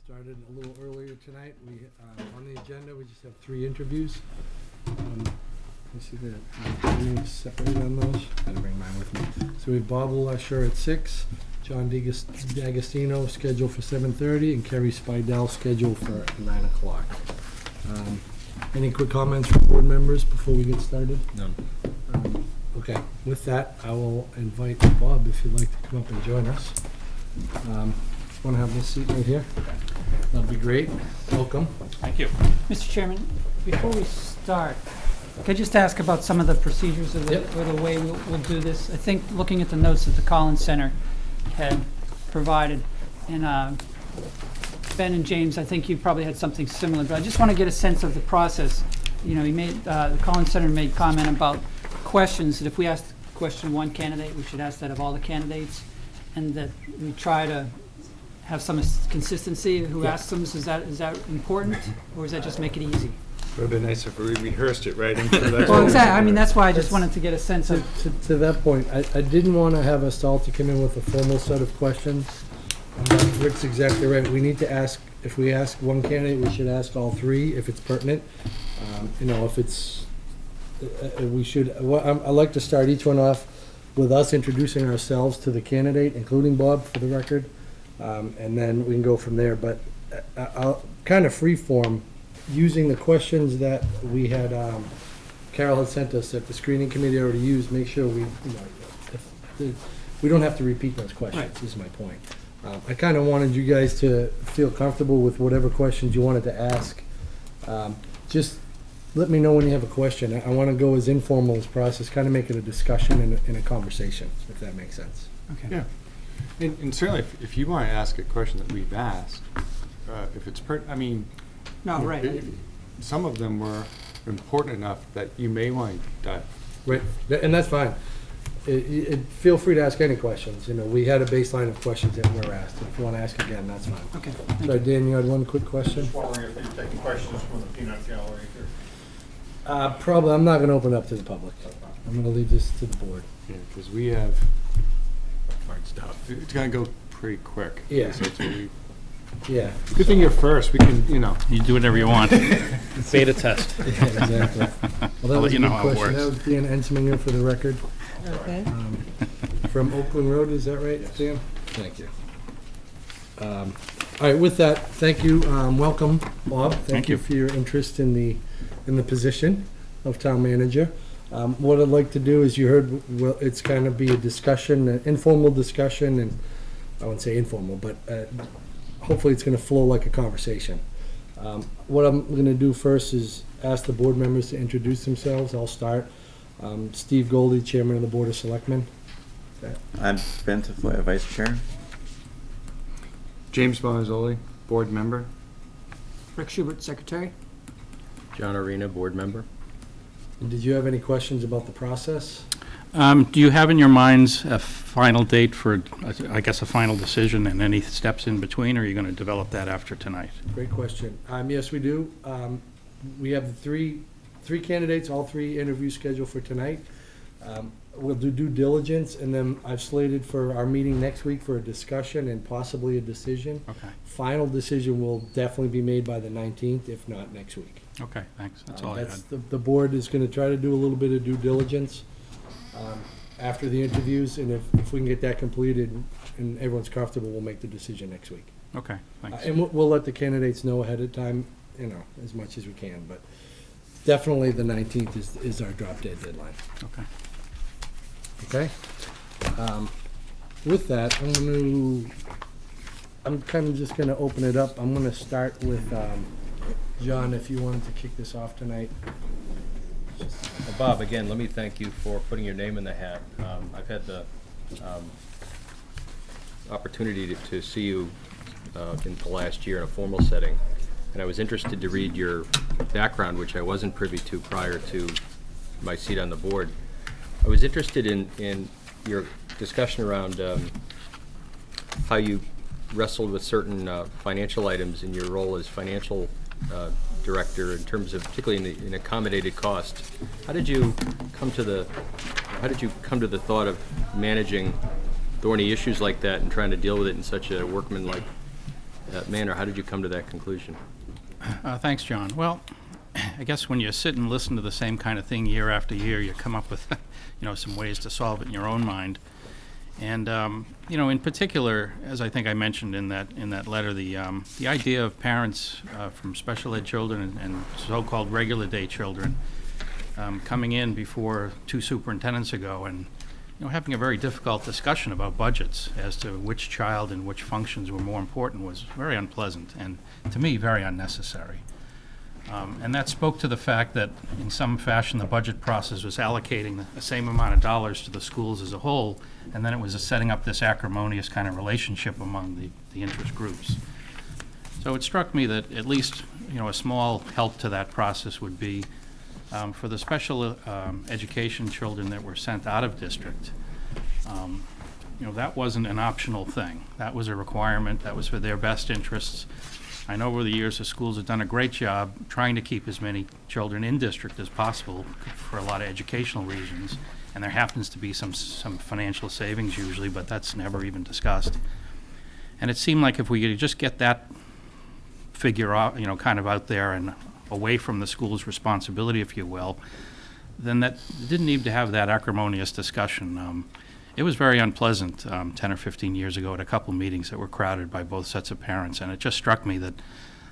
started a little earlier tonight. We on the agenda, we just have 3 interviews. I see that names separated on those. I gotta bring mine with me. So we have Bob LeLacheur at 6, John D'Agostino scheduled for 7:30, and Kerry Spidell scheduled for 9 o'clock. Any quick comments from board members before we get started? None. Okay, with that, I will invite Bob if you'd like to come up and join us. Want to have this seat right here? That'd be great. Welcome. Thank you. Mr. Chairman, before we start, could I just ask about some of the procedures of the, or the way we'll do this? I think looking at the notes that the Collins Center had provided, and Ben and James, I think you probably had something similar, but I just want to get a sense of the process. You know, he made, the Collins Center made comment about questions, that if we ask question one candidate, we should ask that of all the candidates, and that we try to have some consistency who asks them. Is that important, or does that just make it easy? It would have been nice if we rehearsed it right into that. Well, exactly. I mean, that's why I just wanted to get a sense of. To that point, I didn't want to have us all to come in with a formal set of questions. Rick's exactly right. We need to ask, if we ask one candidate, we should ask all 3 if it's pertinent. You know, if it's, we should, I like to start each one off with us introducing ourselves to the candidate, including Bob, for the record. And then we can go from there, but I'll kind of freeform using the questions that we had, Carol had sent us that the screening committee already used. Make sure we, we don't have to repeat those questions. Right. Is my point. I kind of wanted you guys to feel comfortable with whatever questions you wanted to ask. Just let me know when you have a question. I want to go as informal as process, kind of make it a discussion and a conversation, if that makes sense. Okay. Yeah. And certainly, if you want to ask a question that we've asked, if it's I mean, No, right. Some of them were important enough that you may want to dive. Right, and that's fine. Feel free to ask any questions. You know, we had a baseline of questions that were asked. If you want to ask again, that's fine. Okay. So, Dan, you had one quick question? Just wondering if you're taking questions from the peanut gallery here. Probably, I'm not going to open it up to the public. I'm going to leave this to the board. Yeah, because we have hard stuff. It's going to go pretty quick. Yeah. So it's really, Yeah. good thing you're first. We can, you know. You do whatever you want. Beta test. Yeah, exactly. Well, that I'll was let you a know good how it question. That works. was Dan Ensminger for the record. Okay. From Oakland Road, is that right, Dan? Thank you. All right, with that, thank you. Welcome, Bob. Thank you for your interest in the position of town manager. What I'd like to do is, you heard, well, it's kind of be a discussion, an informal discussion, and I wouldn't say informal, but hopefully it's going to flow like a conversation. What I'm going to do first is ask the board members to introduce themselves. I'll start. Steve Goldie, Chairman of the Board of Selectmen. I'm Ben Tafoya, Vice Chair. James Bonazzoli, board member. Rick Schubert, Secretary. John Arena, board member. And did you have any questions about the process? Do you have in your minds a final date for, I guess, a final decision and any steps in between, or are you going to develop that after tonight? Great question. Yes, we do. We have three candidates, all 3 interviews scheduled for tonight. We'll do due diligence, and then I've slated for our meeting next week for a discussion and possibly a decision. Okay. Final decision will definitely be made by the 19th, if not next week. Okay, thanks. That's all I had. The board is going to try to do a little bit of due diligence after the interviews, and if we can get that completed and everyone's comfortable, we'll make the decision next week. Okay, thanks. And we'll let the candidates know ahead of time, you know, as much as we can, but definitely the 19th is our drop dead deadline. Okay. Okay? With that, I'm kind of just gonna open it up. I'm gonna start with, John, if you wanted to kick this off tonight. Well, Bob, again, let me thank you for putting your name in the hat. I've had the opportunity to see you in the last year in a formal setting, and I was interested to read your background, which I wasn't privy to prior to my seat on the board. I was interested in your discussion around how you wrestled with certain financial items in your role as financial director, in terms of particularly in accommodated cost. How did you come to the thought of managing thorny issues like that and trying to deal with it in such a workmanlike manner. How did you come to that conclusion? Thanks, John. Well, I guess when you sit and listen to the same kind of thing year after year, you come up with, some ways to solve it in your own mind. And, in particular, as I think I mentioned in that letter, the idea of parents from special ed children and so-called regular day children coming in before two superintendents ago and, having a very difficult discussion about budgets as to which child and which functions were more important was very unpleasant and, to me, very unnecessary. And that spoke to the fact that, in some fashion, the budget process was allocating the same amount of dollars to the schools as a whole, and then it was setting up this acrimonious kind of relationship among the interest groups. So it struck me that at least, a small help to that process would be for the special education children that were sent out of district. That wasn't an optional thing. That was a requirement. That was for their best interests. I know over the years the schools have done a great job trying to keep as many children in district as possible for a lot of educational reasons, and there happens to be some financial savings usually, but that's never even discussed. And it seemed like if we could just get that figure out, kind of out there and away from the school's responsibility, if you will, then that didn't need to have that acrimonious discussion. It was very unpleasant 10 or 15 years ago at a couple meetings that were crowded by both sets of parents, and it just struck me that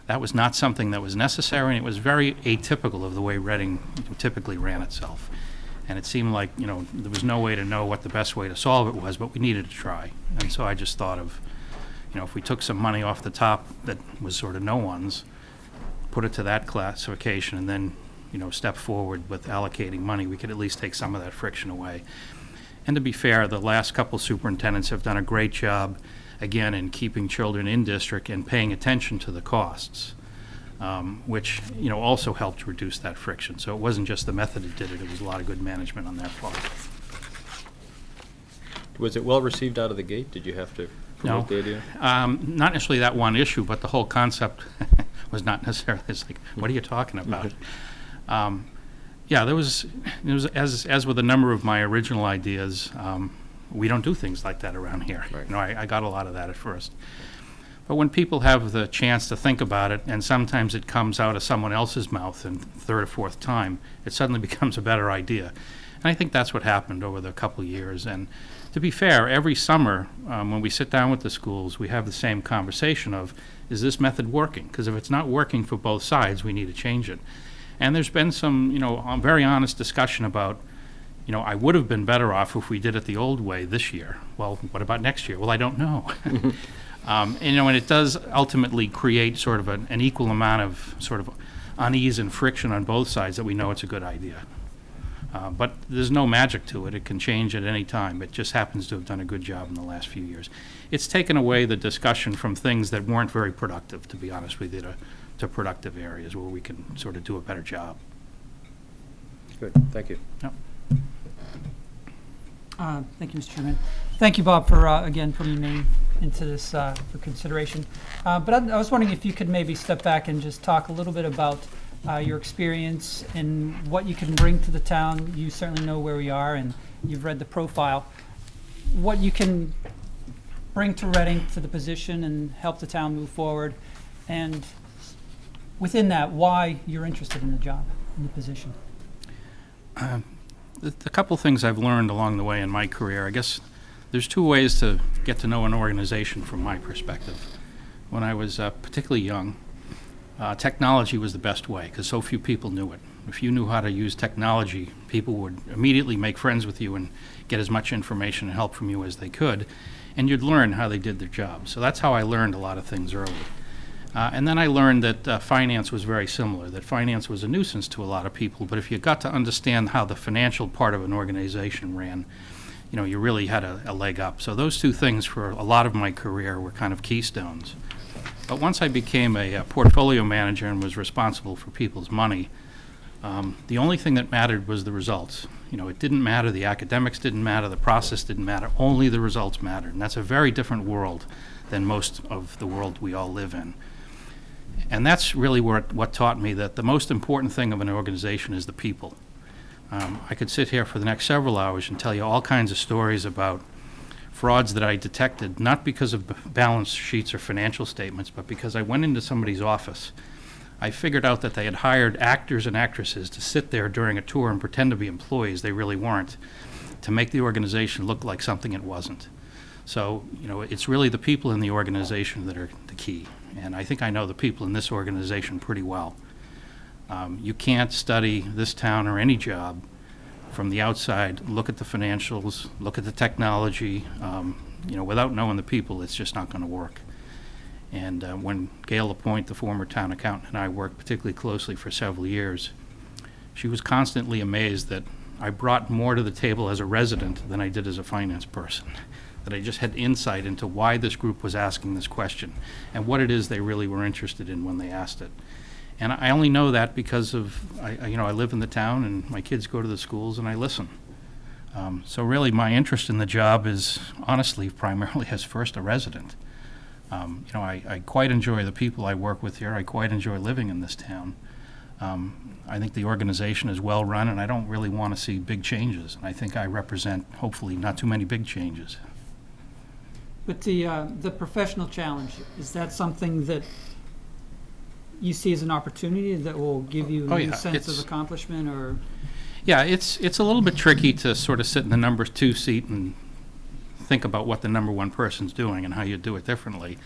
that was not something that was necessary, and it was very atypical of the way Reading typically ran itself. And it seemed like, there was no way to know what the best way to solve it was, but we needed to try. And so I just thought of, if we took some money off the top that was sort of no one's, put it to that classification, and then, step forward with allocating money, we could at least take some of that friction away. And to be fair, the last couple superintendents have done a great job, again, in keeping children in district and paying attention to the costs, which, also helped reduce that friction. So it wasn't just the method that did it, it was a lot of good management on their part. Was it well received out of the gate? Did you have to promote the idea? Not necessarily that one issue, but the whole concept was not necessarily, it's like, what are you talking about? Yeah, there was as with a number of my original ideas, we don't do things like that around here. Right. I got a lot of that at first. But when people have the chance to think about it, and sometimes it comes out of someone else's mouth in third or fourth time, it suddenly becomes a better idea. And I think that's what happened over the couple of years. And to be fair, every summer, when we sit down with the schools, we have the same conversation of, is this method working? Because if it's not working for both sides, we need to change it. And there's been some, very honest discussion about, I would have been better off if we did it the old way this year. Well, what about next year? Well, I don't know. And it does ultimately create sort of an equal amount of sort of unease and friction on both sides that we know it's a good idea. But there's no magic to it. It can change at any time. It just happens to have done a good job in the last few years. It's taken away the discussion from things that weren't very productive, to be honest with you, to productive areas where we can sort of do a better job. Good, thank you. Yep. Thank you, Mr. Chairman. Thank you, Bob, for, again, putting your name into this for consideration. But I was wondering if you could maybe step back and just talk a little bit about your experience and what you can bring to the town. You certainly know where we are, and you've read the profile. What you can bring to Reading to the position and help the town move forward, and within that, why you're interested in the job, in the position. The couple things I've learned along the way in my career, I guess there's two ways to get to know an organization from my perspective. When I was particularly young, technology was the best way because so few people knew it. If you knew how to use technology, people would immediately make friends with you and get as much information and help from you as they could, and you'd learn how they did their job. So that's how I learned a lot of things early. And then I learned that finance was very similar, that finance was a nuisance to a lot of people, but if you got to understand how the financial part of an organization ran, you really had a leg up. So those two things for a lot of my career were kind of keystones. But once I became a portfolio manager and was responsible for people's money, the only thing that mattered was the results. It didn't matter, the academics didn't matter, the process didn't matter, only the results mattered. And that's a very different world than most of the world we all live in. And that's really what taught me that the most important thing of an organization is the people. I could sit here for the next several hours and tell you all kinds of stories about frauds that I detected, not because of balance sheets or financial statements, but because I went into somebody's office. I figured out that they had hired actors and actresses to sit there during a tour and pretend to be employees they really weren't, to make the organization look like something it wasn't. So, it's really the people in the organization that are the key. And I think I know the people in this organization pretty well. You can't study this town or any job from the outside, look at the financials, look at the technology, without knowing the people, it's just not going to work. And when Gail Lapointe, the former town accountant, and I worked particularly closely for several years, she was constantly amazed that I brought more to the table as a resident than I did as a finance person, that I just had insight into why this group was asking this question and what it is they really were interested in when they asked it. And I only know that because of, I live in the town and my kids go to the schools and I listen. So really my interest in the job is honestly primarily as first a resident. I quite enjoy the people I work with here. I quite enjoy living in this town. I think the organization is well run and I don't really want to see big changes. And I think I represent, hopefully, not too many big changes. But the professional challenge, is that something that you see as an opportunity that will give you a new sense of accomplishment, or? Yeah, it's a little bit tricky to sort of sit in the number 2 seat and think about what the number 1 person's doing and how you do it differently.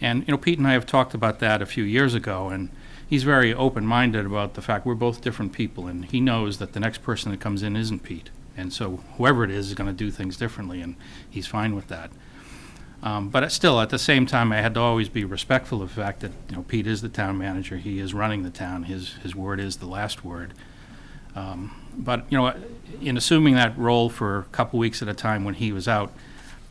And, Pete and I have talked about that a few years ago, and he's very open-minded about the fact we're both different people, and he knows that the next person that comes in isn't Pete. And so whoever it is going to do things differently, and he's fine with that. But still, at the same time, I had to always be respectful of the fact that, Pete is the town manager. He is running the town. His word is the last word. But, in assuming that role for a couple weeks at a time when he was out,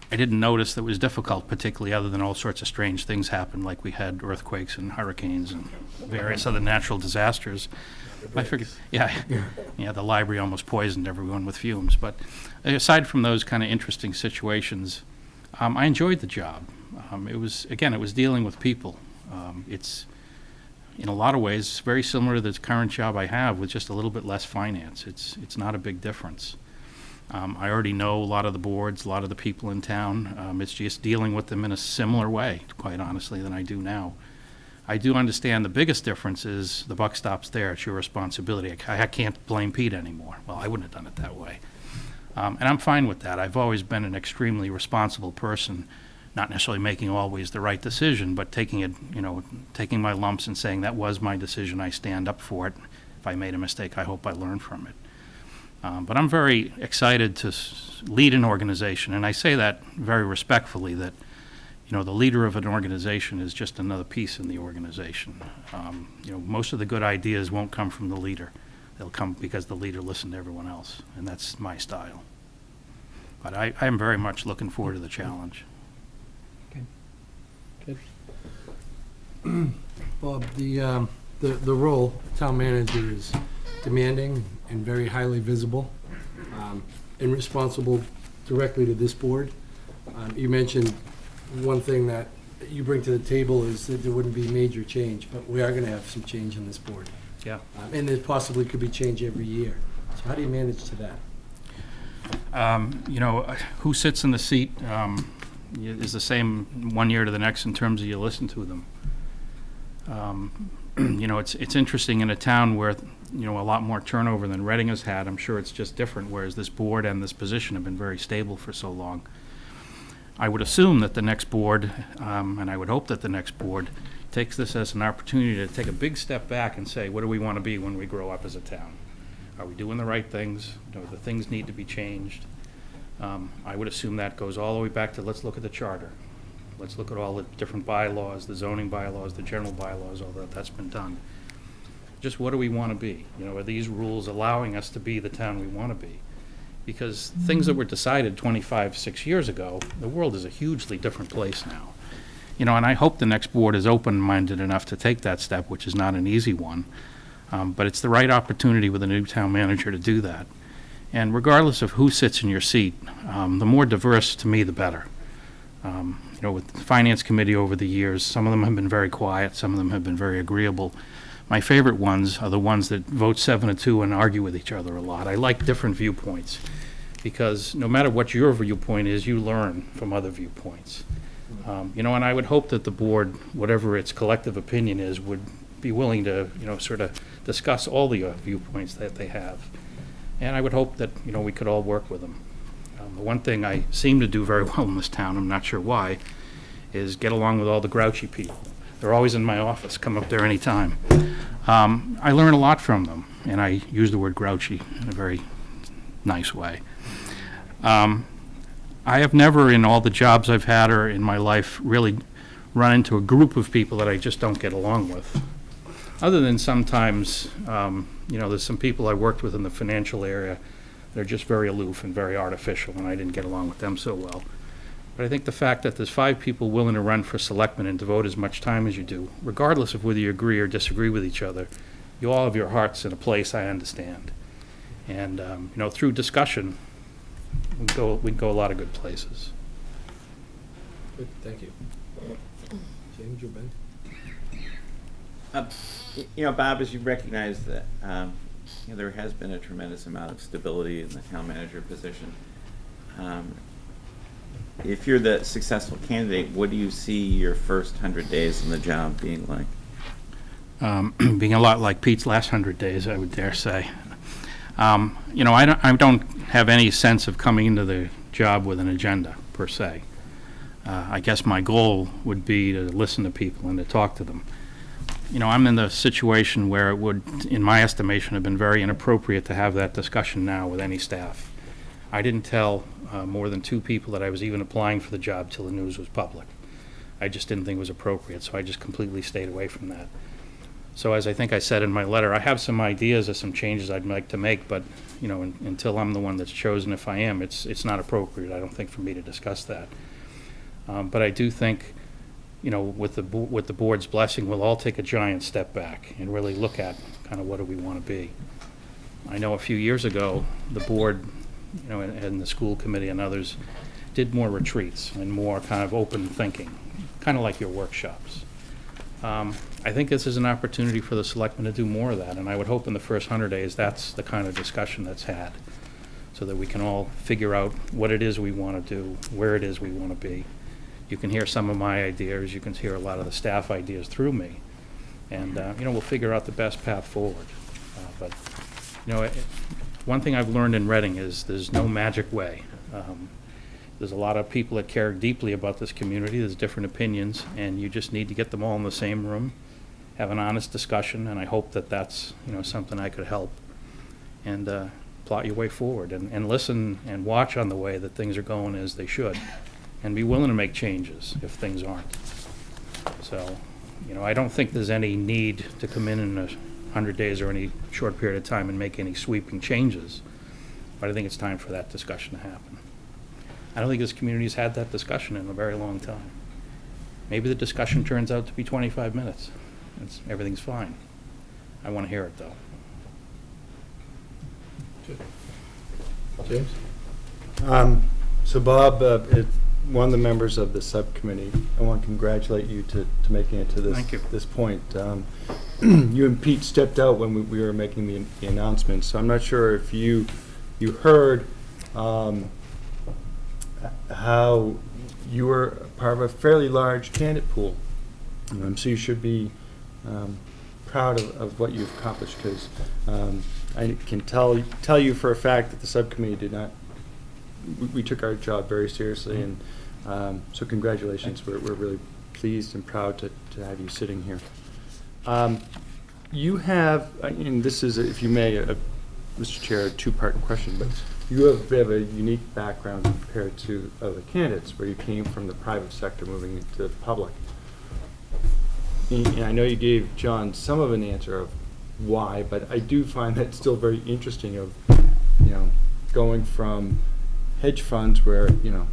I didn't notice that it was difficult, particularly other than all sorts of strange things happened, like we had earthquakes and hurricanes and various other natural disasters. I figured, the library almost poisoned everyone with fumes. But aside from those kind of interesting situations, I enjoyed the job. It was dealing with people. It's, in a lot of ways, very similar to the current job I have with just a little bit less finance. It's not a big difference. I already know a lot of the boards, a lot of the people in town. It's just dealing with them in a similar way, quite honestly, than I do now. I do understand the biggest difference is the buck stops there. It's your responsibility. I can't blame Pete anymore. Well, I wouldn't have done it that way. And I'm fine with that. I've always been an extremely responsible person, not necessarily making always the right decision, but taking my lumps and saying that was my decision. I stand up for it. If I made a mistake, I hope I learn from it. But I'm very excited to lead an organization, and I say that very respectfully, that the leader of an organization is just another piece in the organization. Most of the good ideas won't come from the leader. They'll come because the leader listened to everyone else, and that's my style. But I'm very much looking forward to the challenge. Good. Bob, the role, town manager, is demanding and very highly visible, and responsible directly to this board. You mentioned one thing that you bring to the table is that there wouldn't be major change, but we are going to have some change on this board. Yeah. And there possibly could be change every year. So how do you manage to that? Who sits in the seat is the same one year to the next in terms of you listen to them. It's interesting in a town where, a lot more turnover than Reading has had. I'm sure it's just different, whereas this board and this position have been very stable for so long. I would assume that the next board, and I would hope that the next board, takes this as an opportunity to take a big step back and say, what do we want to be when we grow up as a town? Are we doing the right things? Do the things need to be changed? I would assume that goes all the way back to let's look at the charter. Let's look at all the different bylaws, the zoning bylaws, the general bylaws, all that's been done. Just what do we want to be? Are these rules allowing us to be the town we want to be? Because things that were decided 6 years ago, the world is a hugely different place now. And I hope the next board is open-minded enough to take that step, which is not an easy one. But it's the right opportunity with a new town manager to do that. And regardless of who sits in your seat, the more diverse, to me, the better. With the Finance Committee over the years, some of them have been very quiet, some of them have been very agreeable. My favorite ones are the ones that vote 7-2 and argue with each other a lot. I like different viewpoints. because no matter what your viewpoint is, you learn from other viewpoints. You know, and I would hope that the board, whatever its collective opinion is, would be willing to, you know, sort of discuss all the viewpoints that they have. And I would hope that, you know, we could all work with them. The one thing I seem to do very well in this town, I'm not sure why, is get along with all the grouchy people. They're always in my office, come up there anytime. I learn a lot from them, and I use the word grouchy in a very nice way. I have never, in all the jobs I've had or in my life, really run into a group of people that I just don't get along with. Other than sometimes, you know, there's some people I worked with in the financial area that are just very aloof and very artificial, and I didn't get along with them so well. But I think the fact that there's 5 people willing to run for selectmen and devote as much time as you do, regardless of whether you agree or disagree with each other, you all have your hearts in a place I understand. And, you know, through discussion, we can go a lot of good places. Good, thank you. James or Ben? You know, Bob, as you recognize that, you know, there has been a tremendous amount of stability in the town manager position. If you're the successful candidate, what do you see your first 100 days in the job being like? Being a lot like Pete's last 100 days, I would dare say. You know, I don't have any sense of coming into the job with an agenda, per se. I guess my goal would be to listen to people and to talk to them. You know, I'm in the situation where it would, in my estimation, have been very inappropriate to have that discussion now with any staff. I didn't tell more than 2 people that I was even applying for the job till the news was public. I just didn't think it was appropriate, so I just completely stayed away from that. So as I think I said in my letter, I have some ideas of some changes I'd like to make, but, you know, until I'm the one that's chosen, if I am, it's not appropriate, I don't think, for me to discuss that. But I do think, you know, with the board's blessing, we'll all take a giant step back and really look at kind of what do we want to be. I know a few years ago, the board, you know, and the school committee and others did more retreats and more kind of open thinking, kind of like your workshops. I think this is an opportunity for the selectmen to do more of that, and I would hope in the first 100 days that's the kind of discussion that's had, so that we can all figure out what it is we want to do, where it is we want to be. You can hear some of my ideas, you can hear a lot of the staff ideas through me, and you know, we'll figure out the best path forward. But you know, one thing I've learned in Reading is there's no magic way. There's a lot of people that care deeply about this community. There's different opinions, and you just need to get them all in the same room, have an honest discussion, and I hope that that's, you know, something I could help, and plot your way forward, and listen and watch on the way that things are going as they should, and be willing to make changes if things aren't. So, you know, I don't think there's any need to come in 100 days or any short period of time and make any sweeping changes, but I think it's time for that discussion to happen. I don't think this community's had that discussion in a very long time. Maybe the discussion turns out to be 25 minutes. Everything's fine. I want to hear it, though. James? So Bob, one of the members of the subcommittee, I want to congratulate you to making it to this, Thank you. this point. You and Pete stepped out when we were making the announcement, so I'm not sure if you heard how you were part of a fairly large candidate pool. So you should be proud of what you've accomplished, because I can tell you for a fact that the subcommittee did not. We took our job very seriously, and so congratulations. We're really pleased and proud to have you sitting here. You have, and this is, if you may, Mr. Chair, a 2-part question, but you have a unique background compared to other candidates, where you came from the private sector moving into the public. And I know you gave John some of an answer of why, but I do find that still very interesting of, you know, going from hedge funds where, you know,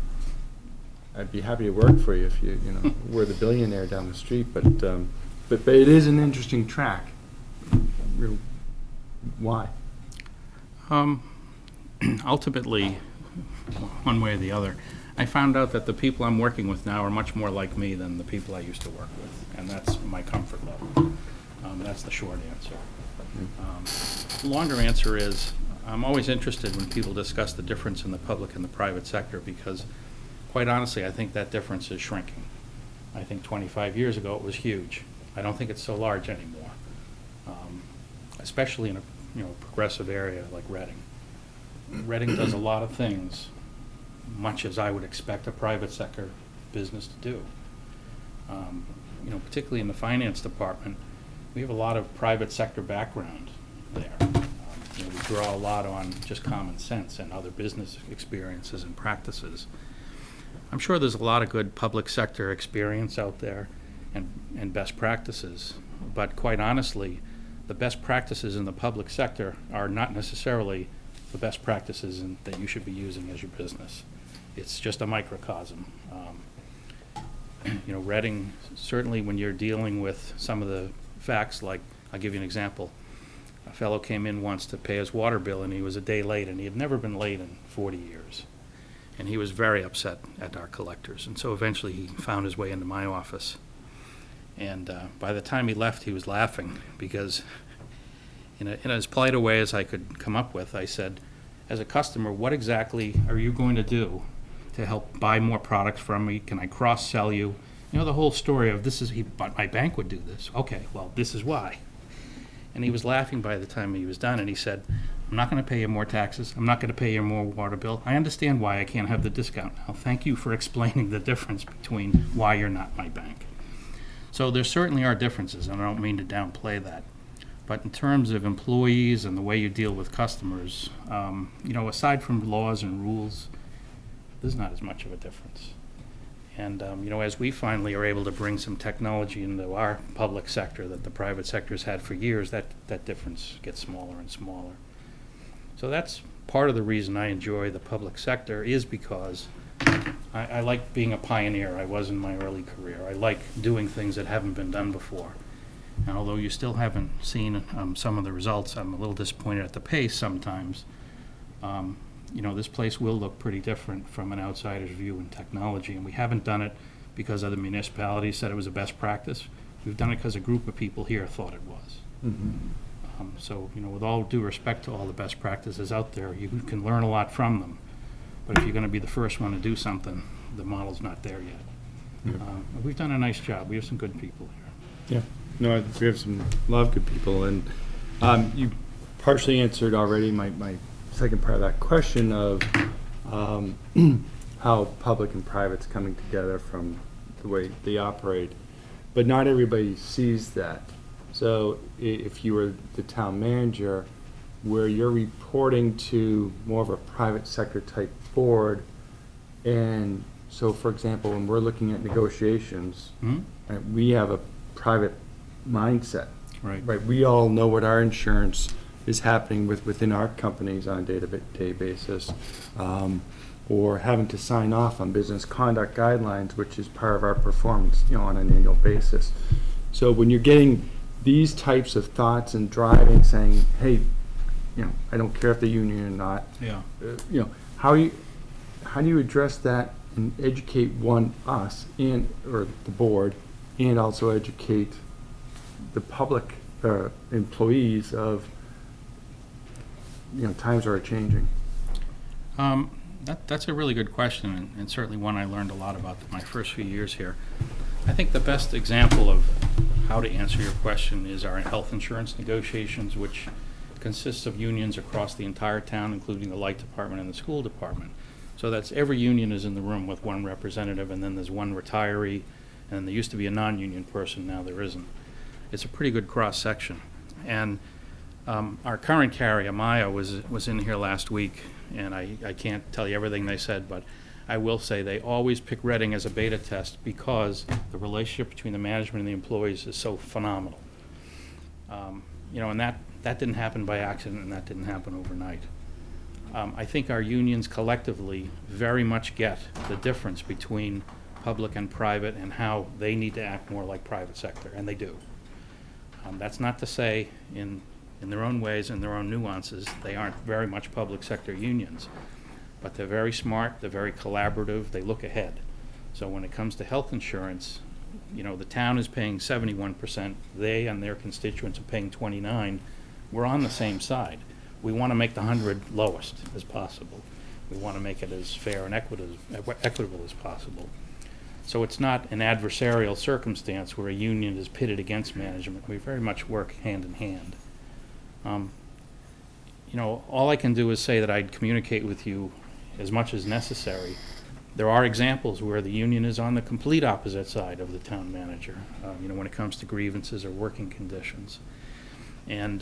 I'd be happy to work for you if you know, were the billionaire down the street, but it is an interesting track. Why? Ultimately, one way or the other, I found out that the people I'm working with now are much more like me than the people I used to work with, and that's my comfort level. That's the short answer. The longer answer is, I'm always interested when people discuss the difference in the public and the private sector, because quite honestly, I think that difference is shrinking. I think 25 years ago it was huge. I don't think it's so large anymore, especially in a progressive area like Reading. Reading does a lot of things, much as I would expect a private sector business to do. Particularly in the finance department, we have a lot of private sector background there. We draw a lot on just common sense and other business experiences and practices. I'm sure there's a lot of good public sector experience out there and best practices, but quite honestly, the best practices in the public sector are not necessarily the best practices that you should be using as your business. It's just a microcosm. Reading, certainly when you're dealing with some of the facts, like, I'll give you an example. A fellow came in once to pay his water bill, and he was a day late, and he had never been late in 40 years. And he was very upset at our collectors. And so eventually he found his way into my office. And by the time he left, he was laughing, because in as polite a way as I could come up with, I said, as a customer, what exactly are you going to do to help buy more products from me? Can I cross-sell you? The whole story of but my bank would do this. Okay, well, this is why. And he was laughing by the time he was done, and he said, I'm not going to pay you more taxes. I'm not going to pay you more water bill. I understand why I can't have the discount now. Thank you for explaining the difference between why you're not my bank. So there certainly are differences, and I don't mean to downplay that. But in terms of employees and the way you deal with customers, aside from laws and rules, there's not as much of a difference. And, as we finally are able to bring some technology into our public sector that the private sector has had for years, that difference gets smaller and smaller. So that's part of the reason I enjoy the public sector, is because I like being a pioneer. I was in my early career. I like doing things that haven't been done before. And although you still haven't seen some of the results, I'm a little disappointed at the pace sometimes. This place will look pretty different from an outsider's view in technology, and we haven't done it because other municipalities said it was a best practice. We've done it because a group of people here thought it was. Mm-hmm. So, with all due respect to all the best practices out there, you can learn a lot from them. But if you're going to be the first one to do something, the model's not there yet. Yeah. We've done a nice job. We have some good people here. Yeah, no, we have a lot of good people, and you partially answered already my second part of that question of how public and private's coming together from the way they operate, but not everybody sees that. So if you were the town manager, where you're reporting to more of a private sector type board, and so for example, when we're looking at negotiations, right, we have a private mindset. Right. Right. We all know what our insurance is happening within our companies on a day-to-day basis, or having to sign off on business conduct guidelines, which is part of our performance, on an annual basis. So when you're getting these types of thoughts and driving, saying, hey, I don't care if the union or not. Yeah. How do you address that and educate us or the board, and also educate the public employees of times are changing? That's a really good question, and certainly one I learned a lot about my first few years here. I think the best example of how to answer your question is our health insurance negotiations, which consists of unions across the entire town, including the light department and the school department. So that's every union is in the room with one representative, and then there's one retiree, and there used to be a non-union person, now there isn't. It's a pretty good cross-section. And our current carrier, Maya, was in here last week, and I can't tell you everything they said, but I will say they always pick Reading as a beta test because the relationship between the management and the employees is so phenomenal. And that didn't happen by accident, and that didn't happen overnight. I think our unions collectively very much get the difference between public and private and how they need to act more like private sector, and they do. That's not to say in their own ways and their own nuances, they aren't very much public sector unions. But they're very smart, they're very collaborative, they look ahead. So when it comes to health insurance, the town is paying 71%, they and their constituents are paying 29%. We're on the same side. We want to make the 100 lowest as possible. We want to make it as fair and equitable as possible. So it's not an adversarial circumstance where a union is pitted against management. We very much work hand in hand. All I can do is say that I'd communicate with you as much as necessary. There are examples where the union is on the complete opposite side of the town manager, when it comes to grievances or working conditions. And,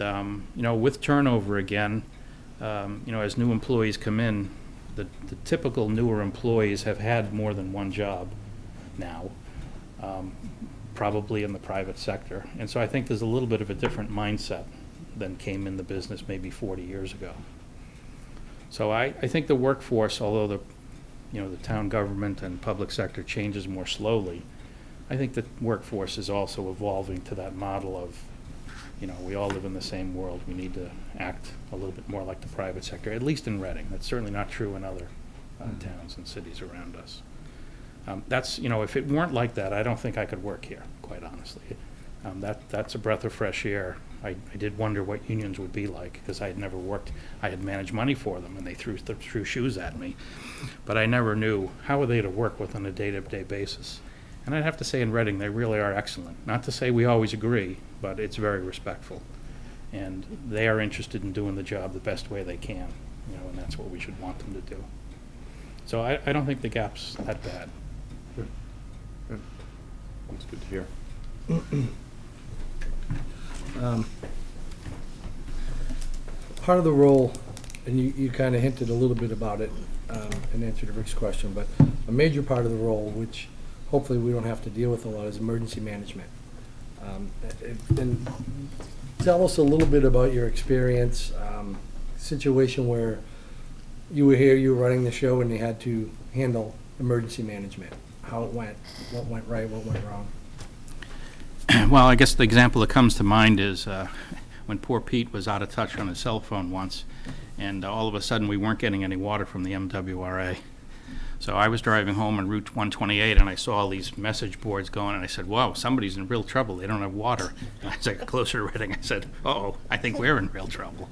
with turnover again, as new employees come in, the typical newer employees have had more than one job now, probably in the private sector. And so I think there's a little bit of a different mindset than came in the business maybe 40 years ago. So I think the workforce, although the town government and public sector changes more slowly, I think the workforce is also evolving to that model of, we all live in the same world. We need to act a little bit more like the private sector, at least in Reading. That's certainly not true in other towns and cities around us. That's, if it weren't like that, I don't think I could work here, quite honestly. That's a breath of fresh air. I did wonder what unions would be like, because I had never worked. I had managed money for them, and they threw shoes at me. But I never knew how are they to work with on a day-to-day basis. And I'd have to say in Reading, they really are excellent. Not to say we always agree, but it's very respectful. And they are interested in doing the job the best way they can, and that's what we should want them to do. So I don't think the gap's that bad. Good. Good. That's good to hear. Part of the role, and you kind of hinted a little bit about it in answer to Rick's question, but a major part of the role, which hopefully we don't have to deal with a lot, is emergency management. And tell us a little bit about your experience, situation where you were here, you were running the show, and you had to handle emergency management. How it went, what went right, what went wrong. Well, I guess the example that comes to mind is when poor Pete was out of touch on his cell phone once, and all of a sudden we weren't getting any water from the MWRA. So I was driving home on Route 128, and I saw all these message boards going, and I said, "Whoa, somebody's in real trouble. They don't have water." And as I got closer to Reading, I said, "Uh-oh, I think we're in real trouble."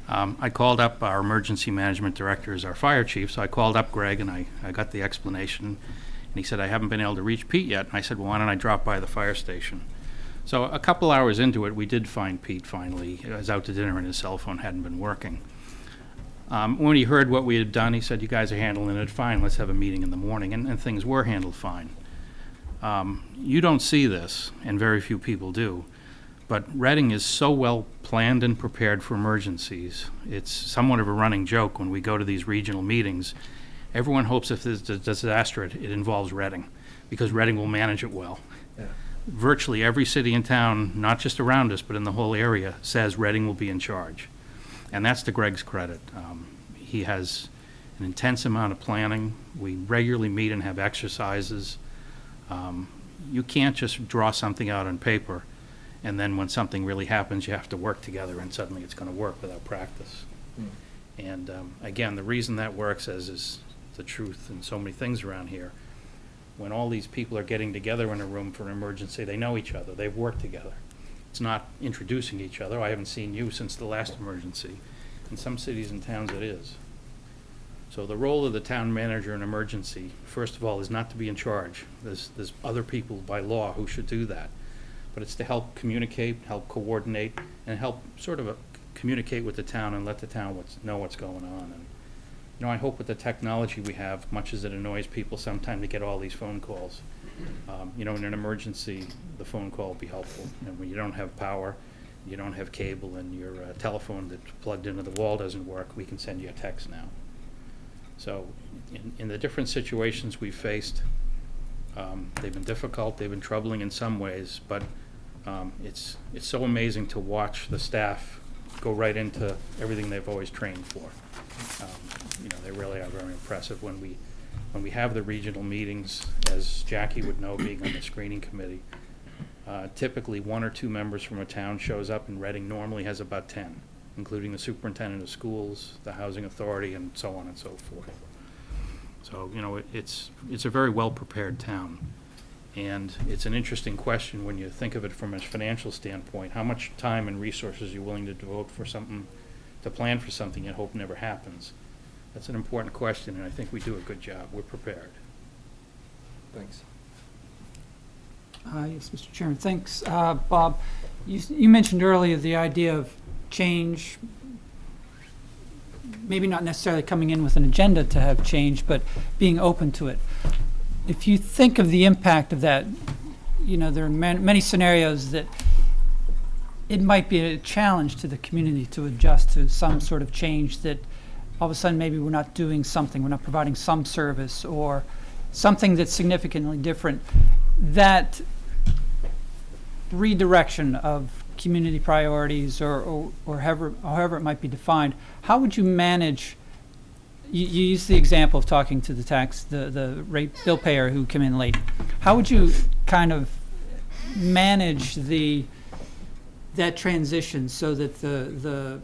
I called up our emergency management director as our fire chief, so I called up Greg, and I got the explanation. And he said, "I haven't been able to reach Pete yet." And I said, "Well, why don't I drop by the fire station?" So a couple hours into it, we did find Pete finally. He was out to dinner, and his cell phone hadn't been working. When he heard what we had done, he said, "You guys are handling it fine. Let's have a meeting in the morning." And things were handled fine. You don't see this, and very few people do, but Reading is so well planned and prepared for emergencies. It's somewhat of a running joke when we go to these regional meetings. Everyone hopes if there's a disaster, it involves Reading, because Reading will manage it well. Yeah. Virtually every city and town, not just around us, but in the whole area, says Reading will be in charge. And that's to Greg's credit. He has an intense amount of planning. We regularly meet and have exercises. You can't just draw something out on paper, and then when something really happens, you have to work together, and suddenly it's going to work without practice. And again, the reason that works, as is the truth in so many things around here, when all these people are getting together in a room for an emergency, they know each other, they've worked together. It's not introducing each other. I haven't seen you since the last emergency. In some cities and towns it is. So the role of the town manager in emergency, first of all, is not to be in charge. There's other people by law who should do that. But it's to help communicate, help coordinate, and help sort of communicate with the town and let the town know what's going on. And I hope with the technology we have, much as it annoys people sometimes to get all these phone calls, in an emergency, the phone call will be helpful. And when you don't have power, you don't have cable, and your telephone that's plugged into the wall doesn't work, we can send you a text now. So in the different situations we've faced, they've been difficult, they've been troubling in some ways, but it's so amazing to watch the staff go right into everything they've always trained for. They really are very impressive. When we have the regional meetings, as Jackie would know, being on the screening committee, typically 1 or 2 members from a town shows up, and Reading normally has about 10, including the superintendent of schools, the housing authority, and so on and so forth. So, it's a very well-prepared town. And it's an interesting question when you think of it from a financial standpoint. How much time and resources are you willing to devote for something to plan for something and hope never happens? That's an important question, and I think we do a good job. We're prepared. Thanks. Yes, Mr. Chairman, thanks. Bob, you mentioned earlier the idea of change, maybe not necessarily coming in with an agenda to have change, but being open to it. If you think of the impact of that, you know, there are many scenarios that it might be a challenge to the community to adjust to some sort of change that all of a sudden maybe we're not doing something, we're not providing some service or something that's significantly different. That redirection of community priorities or however it might be defined, how would you manage? You use the example of talking to the rate bill payer who came in late. How would you kind of manage that transition so that the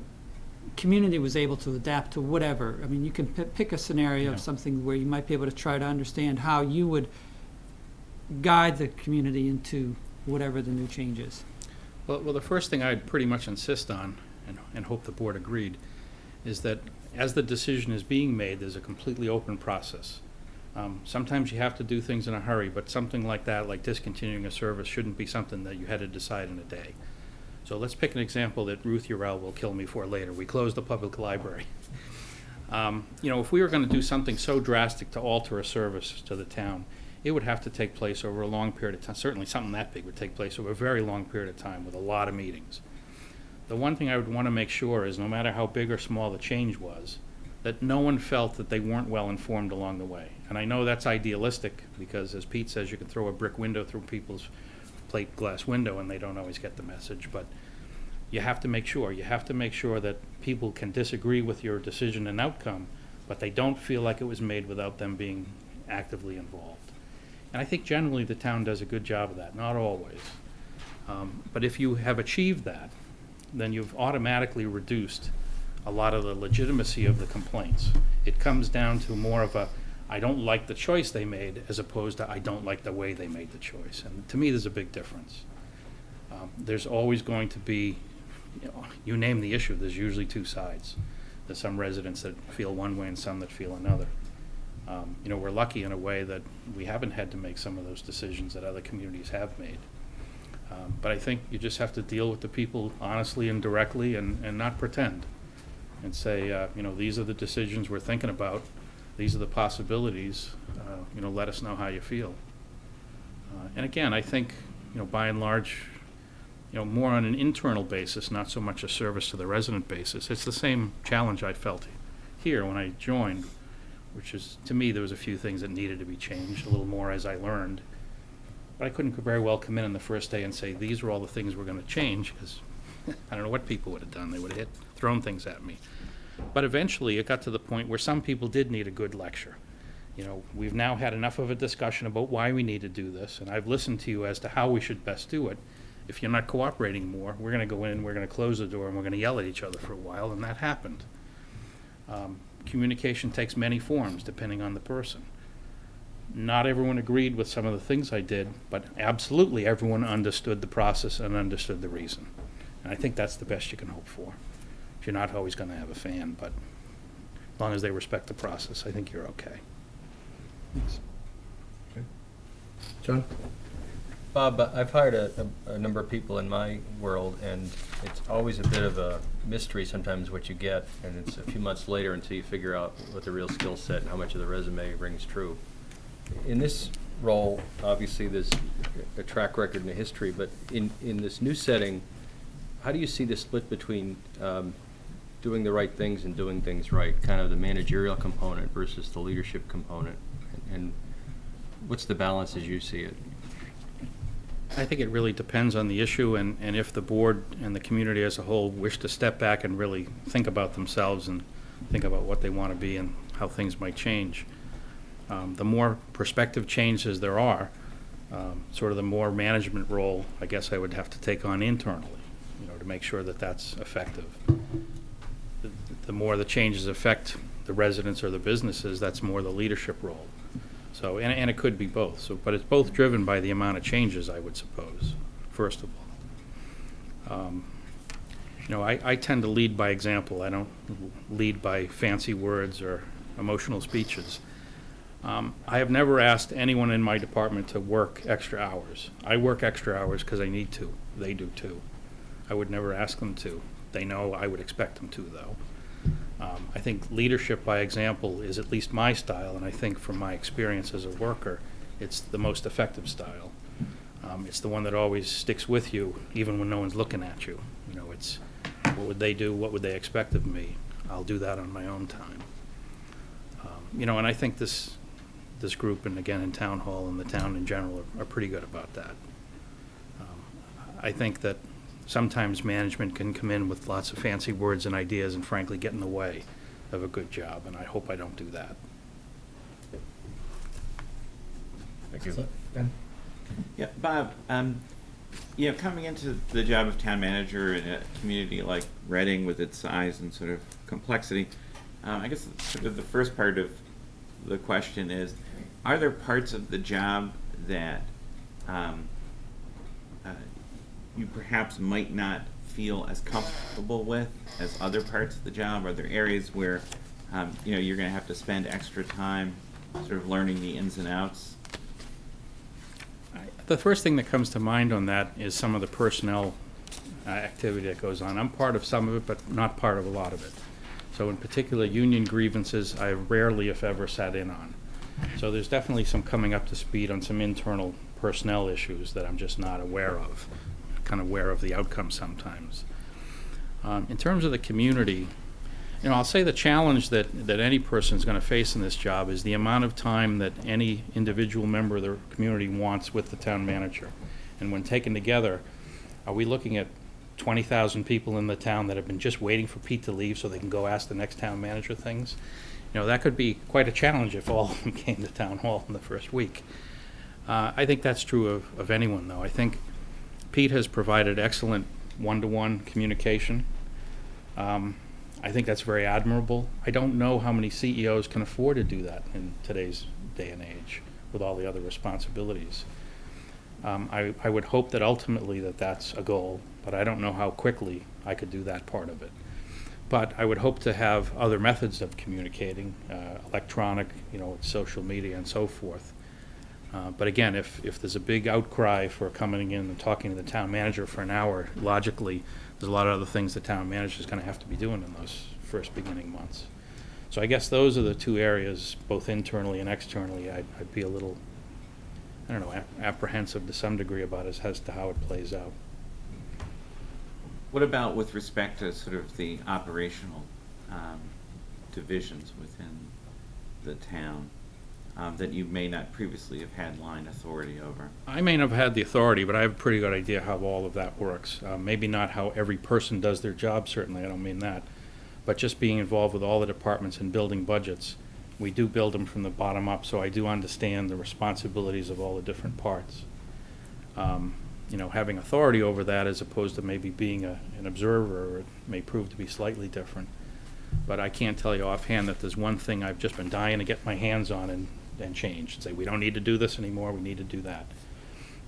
community was able to adapt to whatever? I mean, you can pick a scenario of something where you might be able to try to understand how you would guide the community into whatever the new change is. Well, the first thing I'd pretty much insist on, and hope the board agreed, is that as the decision is being made, there's a completely open process. Sometimes you have to do things in a hurry, but something like that, like discontinuing a service, shouldn't be something that you had to decide in a day. So let's pick an example that Ruth Urell will kill me for later. We closed the public library. If we were going to do something so drastic to alter a service to the town, it would have to take place over a long period of time. Certainly something that big would take place over a very long period of time with a lot of meetings. The one thing I would want to make sure is no matter how big or small the change was, that no one felt that they weren't well informed along the way. And I know that's idealistic because, as Pete says, you can throw a brick window through people's plate glass window and they don't always get the message. But you have to make sure. You have to make sure that people can disagree with your decision and outcome, but they don't feel like it was made without them being actively involved. And I think generally the town does a good job of that, not always. But if you have achieved that, then you've automatically reduced a lot of the legitimacy of the complaints. It comes down to more of a, I don't like the choice they made, as opposed to I don't like the way they made the choice. And to me, there's a big difference. There's always going to be, you name the issue, there's usually two sides. There's some residents that feel one way and some that feel another. We're lucky in a way that we haven't had to make some of those decisions that other communities have made. But I think you just have to deal with the people honestly and directly and not pretend and say, these are the decisions we're thinking about. These are the possibilities. Let us know how you feel. And again, I think, by and large, more on an internal basis, not so much a service to the resident basis. It's the same challenge I felt here when I joined, which is, to me, there was a few things that needed to be changed, a little more as I learned. But I couldn't very well come in on the first day and say, these are all the things we're going to change, because I don't know what people would have done. They would have thrown things at me. But eventually it got to the point where some people did need a good lecture. We've now had enough of a discussion about why we need to do this, and I've listened to you as to how we should best do it. If you're not cooperating more, we're going to go in, we're going to close the door, and we're going to yell at each other for a while, and that happened. Communication takes many forms depending on the person. Not everyone agreed with some of the things I did, but absolutely everyone understood the process and understood the reason. And I think that's the best you can hope for. You're not always going to have a fan, but as long as they respect the process, I think you're okay. John? Bob, I've hired a number of people in my world, and it's always a bit of a mystery sometimes what you get, and it's a few months later until you figure out what the real skill set and how much of the resume rings true. In this role, obviously there's a track record and a history, but in this new setting, how do you see the split between doing the right things and doing things right, kind of the managerial component versus the leadership component, and what's the balance as you see it? I think it really depends on the issue and if the board and the community as a whole wish to step back and really think about themselves and think about what they want to be and how things might change. The more perspective changes there are, sort of the more management role I guess I would have to take on internally, to make sure that that's effective. The more the changes affect the residents or the businesses, that's more the leadership role. So, and it could be both. So, but it's both driven by the amount of changes, I would suppose, first of all. You know, I tend to lead by example. I don't lead by fancy words or emotional speeches. I have never asked anyone in my department to work extra hours. I work extra hours because I need to. They do too. I would never ask them to. They know I would expect them to, though. I think leadership by example is at least my style, and I think from my experience as a worker, it's the most effective style. It's the one that always sticks with you, even when no one's looking at you. You know, it's what would they do? What would they expect of me? I'll do that on my own time. You know, and I think this group, and again in town hall and the town in general, are pretty good about that. I think that sometimes management can come in with lots of fancy words and ideas and frankly get in the way of a good job, and I hope I don't do that. Thank you. So, Ben? Yeah, Bob, you know, coming into the job of town manager in a community like Reading with its size and sort of complexity, I guess sort of the first part of the question is, are there parts of the job that you perhaps might not feel as comfortable with as other parts of the job? Are there areas where you know, you're going to have to spend extra time sort of learning the ins and outs? The first thing that comes to mind on that is some of the personnel activity that goes on. I'm part of some of it, but not part of a lot of it. So in particular, union grievances, I rarely, if ever, sat in on. So there's definitely some coming up to speed on some internal personnel issues that I'm just not aware of, kind of aware of the outcome sometimes. In terms of the community, you know, I'll say the challenge that any person is going to face in this job is the amount of time that any individual member of the community wants with the town manager. And when taken together, are we looking at 20,000 people in the town that have been just waiting for Pete to leave so they can go ask the next town manager things? You know, that could be quite a challenge if all of them came to town hall in the first week. I think that's true of anyone, though. I think Pete has provided excellent one-to-one communication. I think that's very admirable. I don't know how many CEOs can afford to do that in today's day and age with all the other responsibilities. I would hope that ultimately that's a goal, but I don't know how quickly I could do that part of it. But I would hope to have other methods of communicating, electronic, you know, social media and so forth. But again, if there's a big outcry for coming in and talking to the town manager for an hour, logically, there's a lot of other things the town manager is going to have to be doing in those first beginning months. So I guess those are the two areas, both internally and externally, I'd be a little, I don't know, apprehensive to some degree about as to how it plays out. What about with respect to sort of the operational divisions within the town that you may not previously have had line authority over? I may not have had the authority, but I have a pretty good idea how all of that works. Maybe not how every person does their job, certainly, I don't mean that. But just being involved with all the departments and building budgets, we do build them from the bottom up, so I do understand the responsibilities of all the different parts. You know, having authority over that as opposed to maybe being an observer, it may prove to be slightly different. But I can't tell you offhand that there's one thing I've just been dying to get my hands on and change and say, we don't need to do this anymore, we need to do that.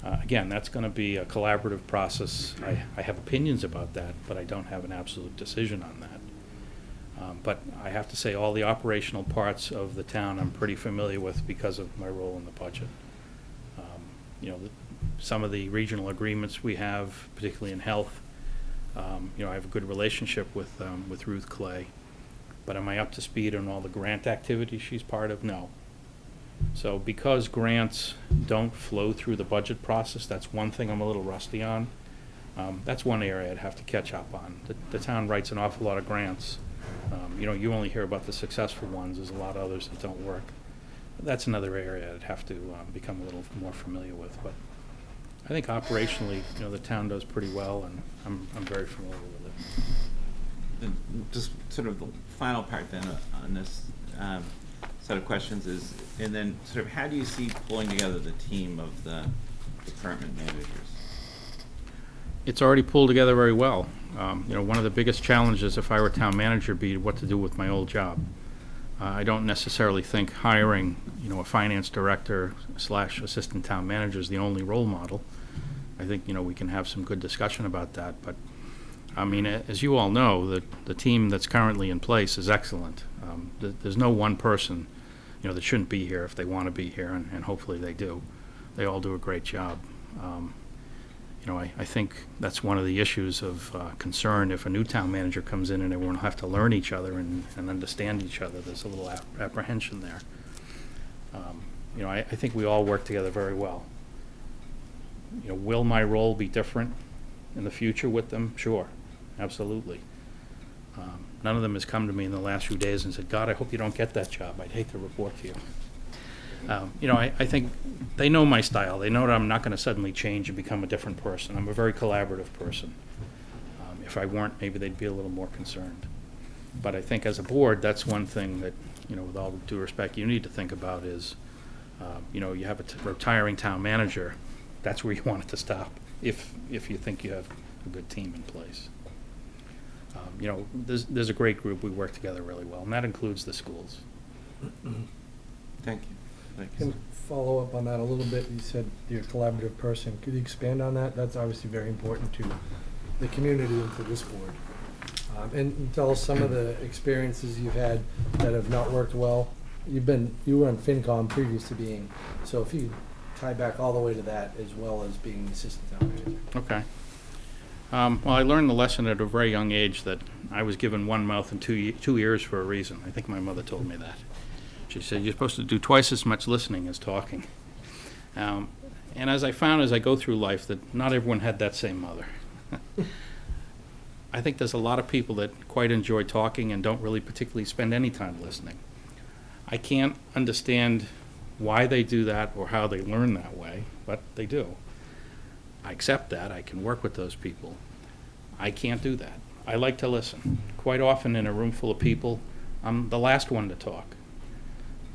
Again, that's going to be a collaborative process. I have opinions about that, but I don't have an absolute decision on that. But I have to say all the operational parts of the town I'm pretty familiar with because of my role in the budget. You know, some of the regional agreements we have, particularly in health, you know, I have a good relationship with Ruth Clay. But am I up to speed on all the grant activities she's part of? No. So because grants don't flow through the budget process, that's one thing I'm a little rusty on. That's one area I'd have to catch up on. The town writes an awful lot of grants. You know, you only hear about the successful ones. There's a lot of others that don't work. That's another area I'd have to become a little more familiar with. But I think operationally, you know, the town does pretty well, and I'm very familiar with it. Just sort of the final part then on this set of questions is, and then sort of how do you see pulling together the team of the department managers? It's already pulled together very well. You know, one of the biggest challenges if I were town manager would be what to do with my old job. I don't necessarily think hiring, you know, a finance director / assistant town manager is the only role model. I think, you know, we can have some good discussion about that, but I mean, as you all know, the team that's currently in place is excellent. There's no one person, that shouldn't be here if they want to be here, and hopefully they do. They all do a great job. I think that's one of the issues of concern if a new town manager comes in and everyone will have to learn each other and understand each other. There's a little apprehension there. I think we all work together very well. Will my role be different in the future with them? Sure, absolutely. None of them has come to me in the last few days and said, God, I hope you don't get that job. I'd hate to report to you. I think they know my style. They know that I'm not going to suddenly change and become a different person. I'm a very collaborative person. If I weren't, maybe they'd be a little more concerned. But I think as a board, that's one thing that, with all due respect, you need to think about is, you have a retiring town manager. That's where you want it to stop if you think you have a good team in place. There's a great group. We work together really well, and that includes the schools. Thank you. Thanks. Can follow up on that a little bit. You said you're a collaborative person. Could you expand on that? That's obviously very important to the community and to this board. And tell us some of the experiences you've had that have not worked well. You were on FinCom previous to being, so if you tie back all the way to that as well as being the assistant town manager. Okay. Well, I learned the lesson at a very young age that I was given one mouth and two ears for a reason. I think my mother told me that. She said, you're supposed to do twice as much listening as talking. And as I found as I go through life that not everyone had that same mother. I think there's a lot of people that quite enjoy talking and don't really particularly spend any time listening. I can't understand why they do that or how they learn that way, but they do. I accept that. I can work with those people. I can't do that. I like to listen. Quite often in a room full of people, I'm the last one to talk.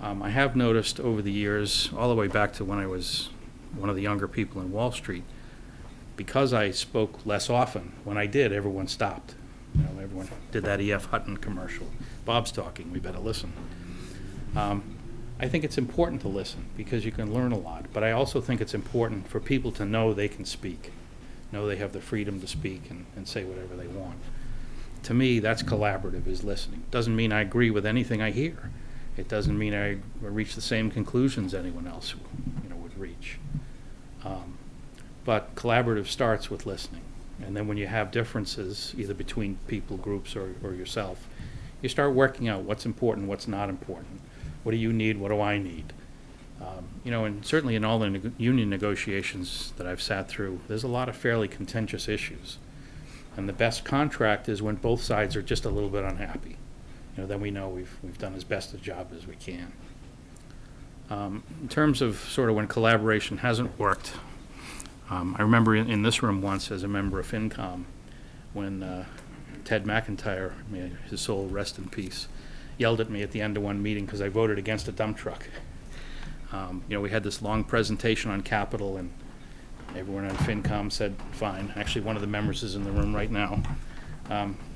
I have noticed over the years, all the way back to when I was one of the younger people in Wall Street, because I spoke less often, when I did, everyone stopped. Everyone did that E.F. Hutton commercial. Bob's talking, we better listen. I think it's important to listen because you can learn a lot, but I also think it's important for people to know they can speak, know they have the freedom to speak and say whatever they want. To me, that's collaborative, is listening. Doesn't mean I agree with anything I hear. It doesn't mean I reach the same conclusions anyone else would reach. But collaborative starts with listening. And then when you have differences, either between people, groups, or yourself, you start working out what's important, what's not important. What do you need? What do I need? And certainly in all the union negotiations that I've sat through, there's a lot of fairly contentious issues. And the best contract is when both sides are just a little bit unhappy. Then we know we've done as best a job as we can. In terms of sort of when collaboration hasn't worked, I remember in this room once as a member of FinCom when Ted McIntyre, may his soul rest in peace, yelled at me at the end of one meeting because I voted against a dump truck. We had this long presentation on capital, and everyone on FinCom said, fine. Actually, one of the members is in the room right now.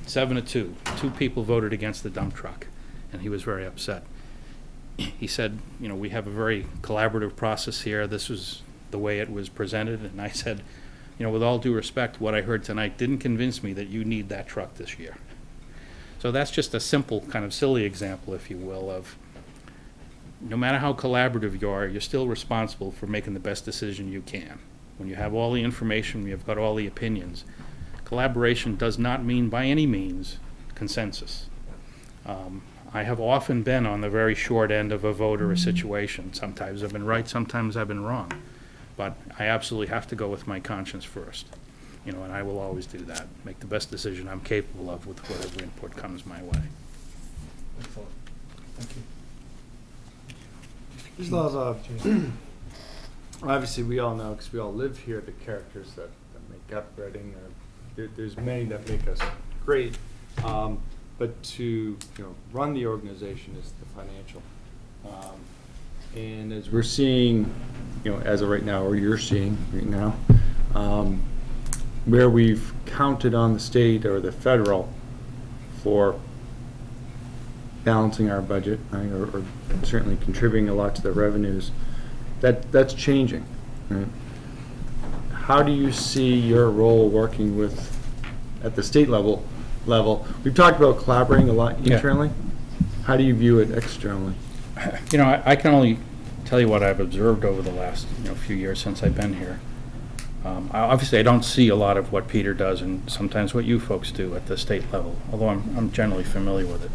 7-2. 2 people voted against the dump truck, and he was very upset. He said, we have a very collaborative process here. This was the way it was presented. And I said, with all due respect, what I heard tonight didn't convince me that you need that truck this year. So that's just a simple, kind of silly example, if you will, of no matter how collaborative you are, you're still responsible for making the best decision you can. When you have all the information, you've got all the opinions. Collaboration does not mean by any means consensus. I have often been on the very short end of a vote or a situation. Sometimes I've been right, sometimes I've been wrong. But I absolutely have to go with my conscience first. And I will always do that. Make the best decision I'm capable of with whatever input comes my way. Excellent. Thank you. There's a lot of, obviously we all know, because we all live here, the characters that make up Reading. There's many that make us great, but to run the organization is the financial. And as we're seeing, as of right now, or you're seeing right now, where we've counted on the state or the federal for balancing our budget, right, or certainly contributing a lot to the revenues, that's changing. Right? How do you see your role working with at the state level. We've talked about collaborating a lot Yeah. internally. How do you view it externally? You know, I can only tell you what I've observed over the last, few years since I've been here. Obviously, I don't see a lot of what Peter does and sometimes what you folks do at the state level, although I'm generally familiar with it.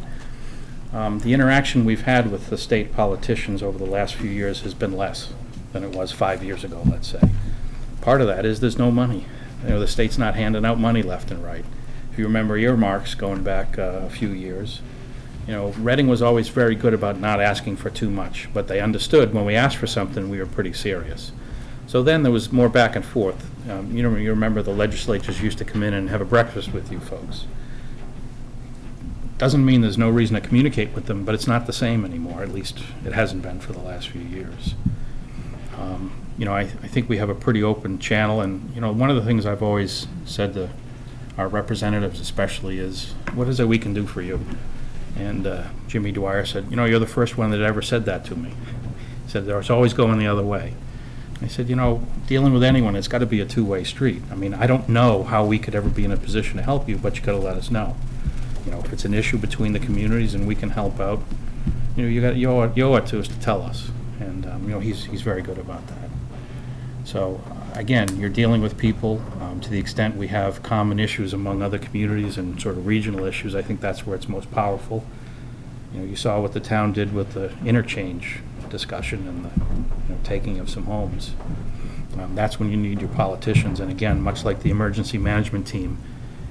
The interaction we've had with the state politicians over the last few years has been less than it was 5 years ago, let's say. Part of that is there's no money. The state's not handing out money left and right. If you remember earmarks going back a few years, Reading was always very good about not asking for too much, but they understood when we asked for something, we were pretty serious. So then there was more back and forth. You remember the legislatures used to come in and have a breakfast with you folks. Doesn't mean there's no reason to communicate with them, but it's not the same anymore. At least it hasn't been for the last few years. I think we have a pretty open channel, and one of the things I've always said to our representatives especially is, what is it we can do for you? And Jimmy Dwyer said, you're the first one that ever said that to me. He said, it's always going the other way. I said, dealing with anyone, it's got to be a two-way street. I mean, I don't know how we could ever be in a position to help you, but you got to let us know. If it's an issue between the communities and we can help out, you owe it to us to tell us. And, he's very good about that. So, again, you're dealing with people to the extent we have common issues among other communities and sort of regional issues. I think that's where it's most powerful. You saw what the town did with the interchange discussion and the taking of some homes. That's when you need your politicians. And again, much like the emergency management team,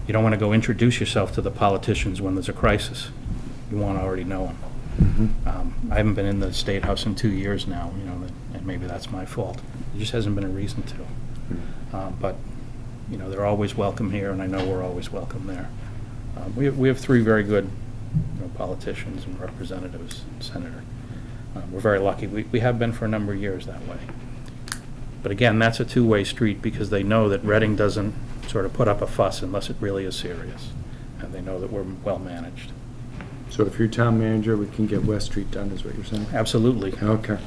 you don't want to go introduce yourself to the politicians when there's a crisis. You want to already know them. Mm-hmm. I haven't been in the State House in 2 years now, and maybe that's my fault. There just hasn't been a reason to. But, they're always welcome here, and I know we're always welcome there. We have 3 very good politicians and representatives, Senator. We're very lucky. We have been for a number of years that way. But again, that's a two-way street because they know that Reading doesn't sort of put up a fuss unless it really is serious. And they know that we're well managed. So if you're town manager, we can get West Street done, is what you're saying? Absolutely. Okay.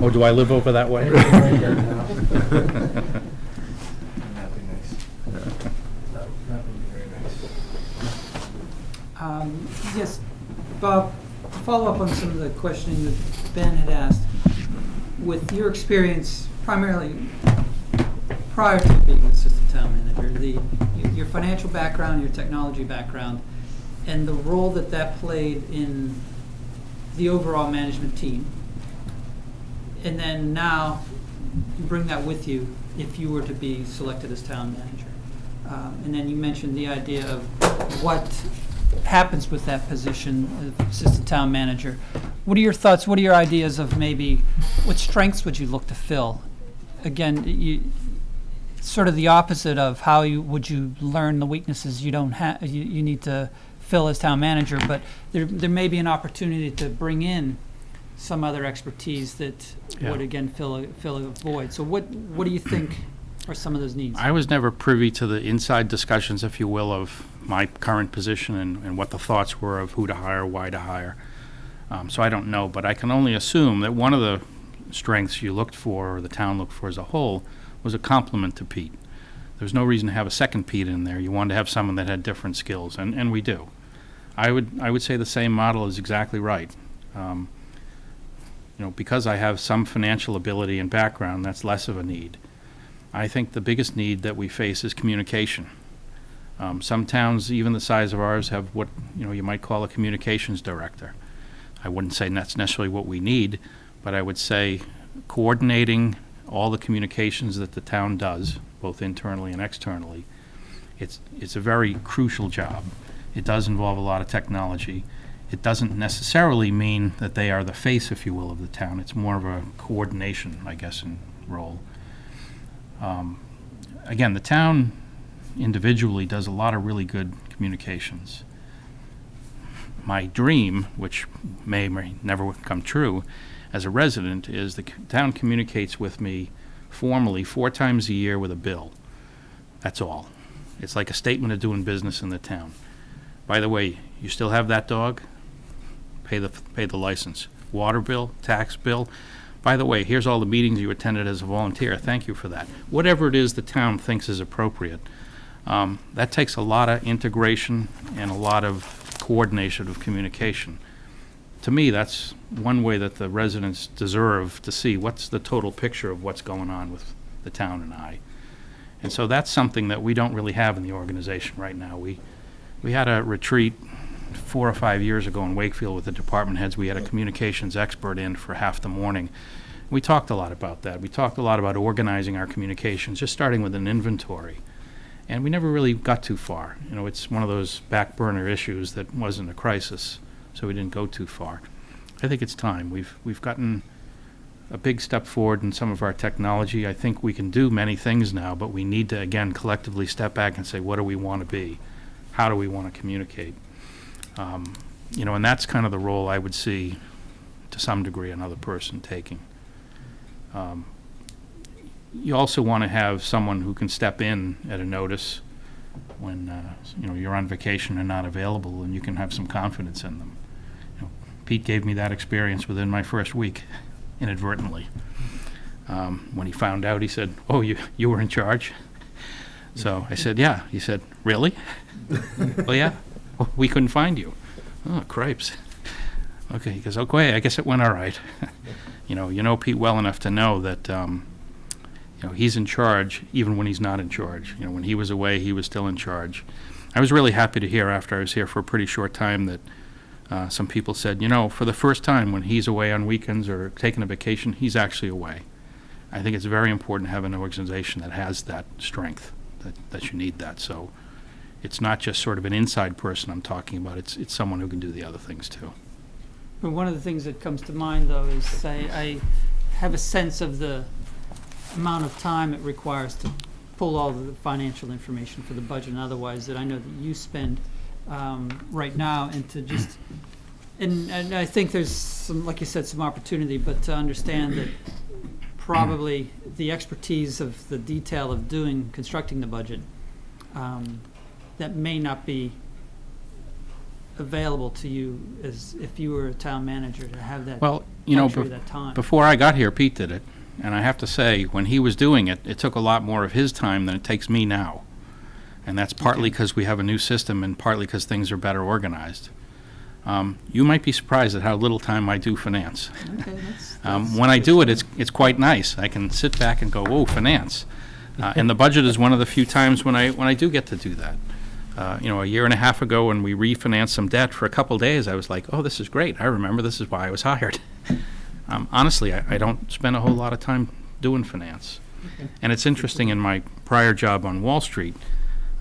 Oh, do I live over that way? That'd be nice. That would be very nice. Yes, Bob, to follow up on some of the questioning that Ben had asked, with your experience primarily prior to being assistant town manager, your financial background, your technology background, and the role that played in the overall management team, and then now you bring that with you if you were to be selected as town manager. And then you mentioned the idea of what happens with that position of assistant town manager. What are your thoughts? What are your ideas of maybe what strengths would you look to fill? Again, sort of the opposite of how would you learn the weaknesses you don't have. You need to fill as town manager, but there may be an opportunity to bring in some other expertise that would again fill a void. So what do you think are some of those needs? I was never privy to the inside discussions, if you will, of my current position and what the thoughts were of who to hire, why to hire. So I don't know, but I can only assume that one of the strengths you looked for, or the town looked for as a whole, was a complement to Pete. There's no reason to have a second Pete in there. You wanted to have someone that had different skills, and we do. I would say the same model is exactly right. Because I have some financial ability and background, that's less of a need. I think the biggest need that we face is communication. Some towns, even the size of ours, have what you might call a communications director. I wouldn't say that's necessarily what we need, but I would say coordinating all the communications that the town does, both internally and externally, it's a very crucial job. It does involve a lot of technology. It doesn't necessarily mean that they are the face, if you will, of the town. It's more of a coordination, I guess, role. Again, the town individually does a lot of really good communications. My dream, which may never come true, as a resident, is the town communicates with me formally 4 times a year with a bill. That's all. It's like a statement of doing business in the town. By the way, you still have that dog? Pay the license. Water bill, tax bill. By the way, here's all the meetings you attended as a volunteer. Thank you for that. Whatever it is the town thinks is appropriate. That takes a lot of integration and a lot of coordination of communication. To me, that's one way that the residents deserve to see what's the total picture of what's going on with the town and I. And so that's something that we don't really have in the organization right now. We had a retreat 4 or 5 years ago in Wakefield with the department heads. We had a communications expert in for half the morning. We talked a lot about that. We talked a lot about organizing our communications, just starting with an inventory. And we never really got too far. You know, it's one of those back burner issues that wasn't a crisis, so we didn't go too far. I think it's time. We've gotten a big step forward in some of our technology. I think we can do many things now, but we need to, again, collectively step back and say, what do we want to be? How do we want to communicate? You know, and that's kind of the role I would see, to some degree, another person taking. You also want to have someone who can step in at a notice when you know, you're on vacation and not available, and you can have some confidence in them. You know, Pete gave me that experience within my first week, inadvertently. When he found out, he said, "Oh, you were in charge?" So I said, "Yeah." He said, "Really?" "Well, yeah. Well, we couldn't find you." "Oh, cripes." Okay, he goes, "Okay, I guess it went all right." You know Pete well enough to know that you know, he's in charge even when he's not in charge. You know, when he was away, he was still in charge. I was really happy to hear after I was here for a pretty short time that some people said, you know, for the first time when he's away on weekends or taking a vacation, he's actually away. I think it's very important to have an organization that has that strength, that you need that. So it's not just sort of an inside person I'm talking about, it's someone who can do the other things too. But one of the things that comes to mind, though, is I have a sense of the amount of time it requires to pull all the financial information for the budget and otherwise that I know that you spend right now, and to just, and I think there's some, like you said, some opportunity, but to understand that probably the expertise of the detail of constructing the budget, that may not be available to you as if you were a town manager to have that. Well, you know, luxury of that time. before I got here, Pete did it. And I have to say, when he was doing it, it took a lot more of his time than it takes me now. And that's partly because we have a new system and partly because things are better organized. You might be surprised at how little time I do finance. Okay, that's When I do it, it's quite nice. I can sit back and go, whoa, finance. And the budget is one of the few times when I do get to do that. You know, a year and a half ago when we refinanced some debt for a couple days, I was like, oh, this is great. I remember this is why I was hired. Honestly, I don't spend a whole lot of time doing finance. And it's interesting, in my prior job on Wall Street,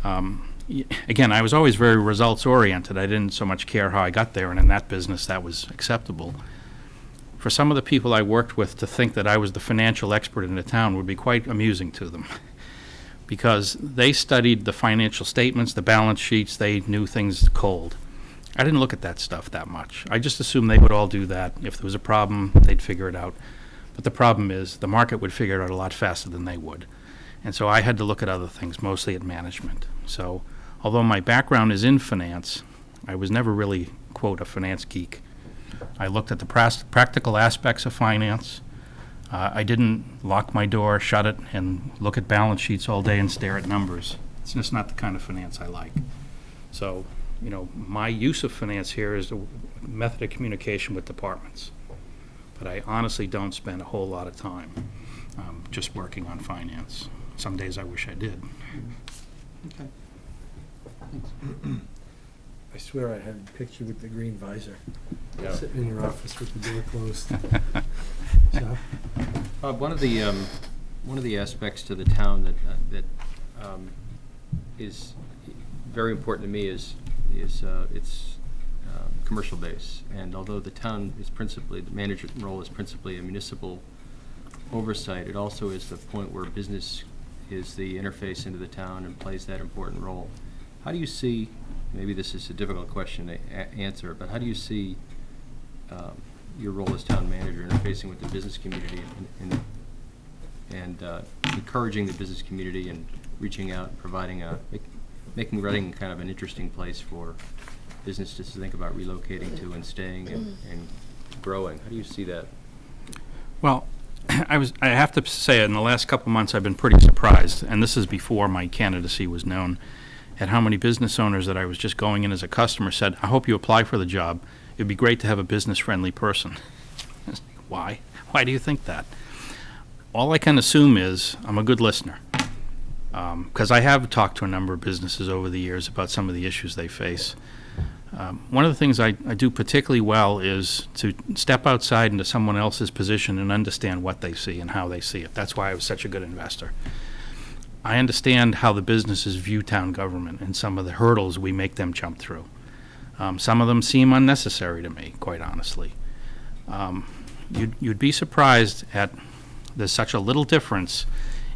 again, I was always very results-oriented. I didn't so much care how I got there, and in that business, that was acceptable. For some of the people I worked with to think that I was the financial expert in the town would be quite amusing to them, because they studied the financial statements, the balance sheets, they knew things cold. I didn't look at that stuff that much. I just assumed they would all do that. If there was a problem, they'd figure it out. But the problem is the market would figure it out a lot faster than they would. And so I had to look at other things, mostly at management. So although my background is in finance, I was never really, quote, a finance geek. I looked at the practical aspects of finance. I didn't lock my door, shut it, and look at balance sheets all day and stare at numbers. It's just not the kind of finance I like. So, you know, my use of finance here is the method of communication with departments. But I honestly don't spend a whole lot of time just working on finance. Some days I wish I did. Okay. I swear I had a picture with the green visor, Yeah. sitting in your office with the door closed. So, One of the aspects to the town that is very important to me is its commercial base. And although the town is principally, the manager role is principally a municipal oversight, it also is the point where business is the interface into the town and plays that important role. How do you see, maybe this is a difficult question to answer, but how do you see your role as town manager interfacing with the business community and encouraging the business community and reaching out, providing making Reading kind of an interesting place for businesses to think about relocating to and staying and growing? How do you see that? Well, I have to say, in the last couple months, I've been pretty surprised, and this is before my candidacy was known, at how many business owners that I was just going in as a customer said, I hope you apply for the job. It'd be great to have a business-friendly person. Why? Why do you think that? All I can assume is I'm a good listener. Because I have talked to a number of businesses over the years about some of the issues they face. One of the things I do particularly well is to step outside into someone else's position and understand what they see and how they see it. That's why I was such a good investor. I understand how the businesses view town government and some of the hurdles we make them jump through. Some of them seem unnecessary to me, quite honestly. You'd be surprised at there's such a little difference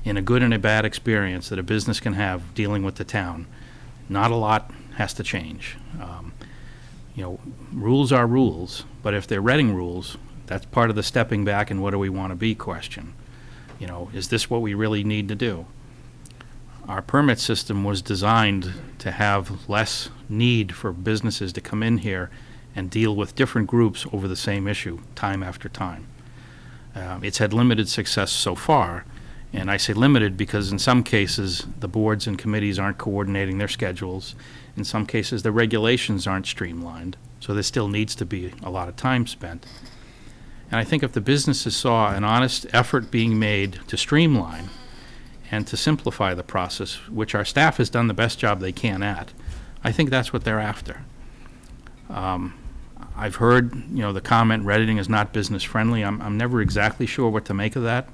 in a good and a bad experience that a business can have dealing with the town. Not a lot has to change. Rules are rules, but if they're Reading rules, that's part of the stepping back and what do we want to be question. Is this what we really need to do? Our permit system was designed to have less need for businesses to come in here and deal with different groups over the same issue time after time. It's had limited success so far, and I say limited because in some cases the boards and committees aren't coordinating their schedules. In some cases the regulations aren't streamlined, so there still needs to be a lot of time spent. And I think if the businesses saw an honest effort being made to streamline and to simplify the process, which our staff has done the best job they can at, I think that's what they're after. I've heard, the comment Reading is not business friendly. I'm never exactly sure what to make of that.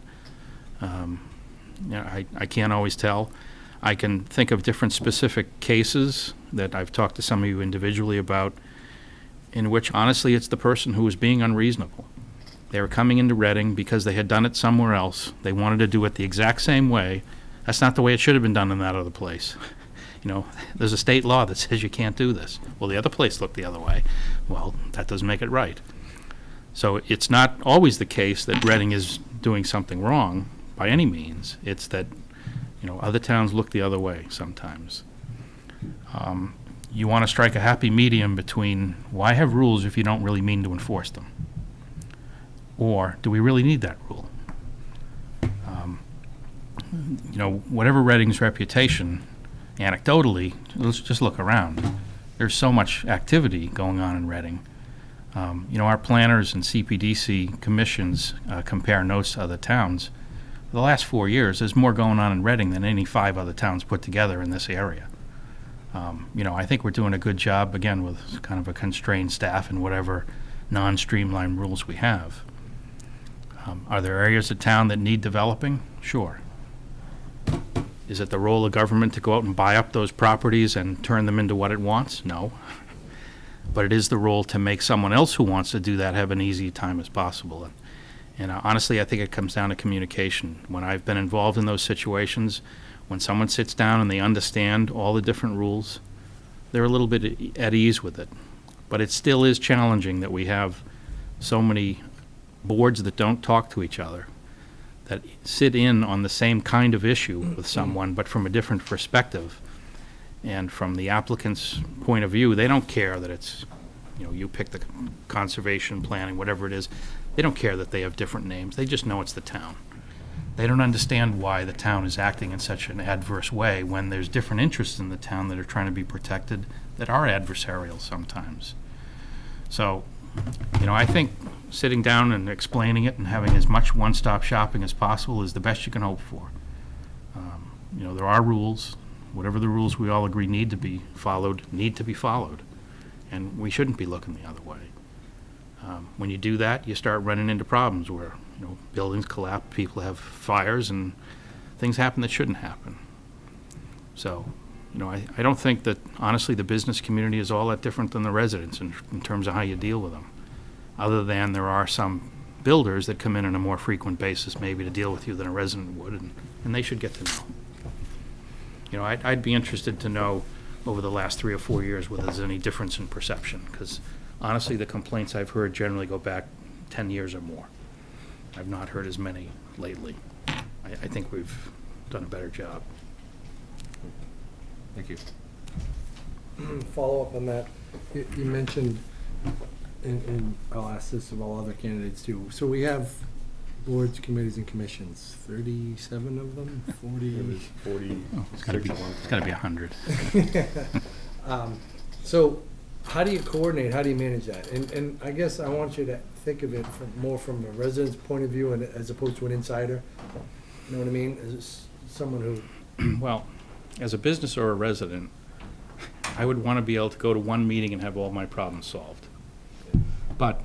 I can't always tell. I can think of different specific cases that I've talked to some of you individually about in which, honestly, it's the person who was being unreasonable. They were coming into Reading because they had done it somewhere else. They wanted to do it the exact same way. That's not the way it should have been done in that other place. There's a state law that says you can't do this. Well, the other place looked the other way. Well, that doesn't make it right. So it's not always the case that Reading is doing something wrong by any means. It's that, other towns look the other way sometimes. You want to strike a happy medium between why have rules if you don't really mean to enforce them? Or do we really need that rule? Whatever Reading's reputation, anecdotally, let's just look around. There's so much activity going on in Reading. Our planners and CPDC commissions compare notes to other towns. For the last 4 years, there's more going on in Reading than any 5 other towns put together in this area. I think we're doing a good job, again, with kind of a constrained staff and whatever non-streamlined rules we have. Are there areas of town that need developing? Sure. Is it the role of government to go out and buy up those properties and turn them into what it wants? No. But it is the role to make someone else who wants to do that have an easy time as possible. And honestly, I think it comes down to communication. When I've been involved in those situations, when someone sits down and they understand all the different rules, they're a little bit at ease with it. But it still is challenging that we have so many boards that don't talk to each other, that sit in on the same kind of issue with someone, but from a different perspective. And from the applicant's point of view, they don't care that it's, you pick the conservation planning, whatever it is. They don't care that they have different names. They just know it's the town. They don't understand why the town is acting in such an adverse way when there's different interests in the town that are trying to be protected that are adversarial sometimes. So, I think sitting down and explaining it and having as much one-stop shopping as possible is the best you can hope for. There are rules. Whatever the rules we all agree need to be followed, and we shouldn't be looking the other way. When you do that, you start running into problems where buildings collapse, people have fires, and things happen that shouldn't happen. So, I don't think that, honestly, the business community is all that different than the residents in terms of how you deal with them, other than there are some builders that come in on a more frequent basis maybe to deal with you than a resident would, and they should get to know. I'd be interested to know over the last 3 or 4 years whether there's any difference in perception, because honestly, the complaints I've heard generally go back 10 years or more. I've not heard as many lately. I think we've done a better job. Thank you. Follow up on that. You mentioned, and I'll ask this of all other candidates too. So we have boards, committees, and commissions? 37 of them? 40? It was 40. Oh, it's gotta be 100. So how do you coordinate, how do you manage that? And I guess I want you to think of it more from a resident's point of view and as opposed to an insider. You know what I mean? As someone who, Well, as a business or a resident, I would want to be able to go to one meeting and have all my problems solved. But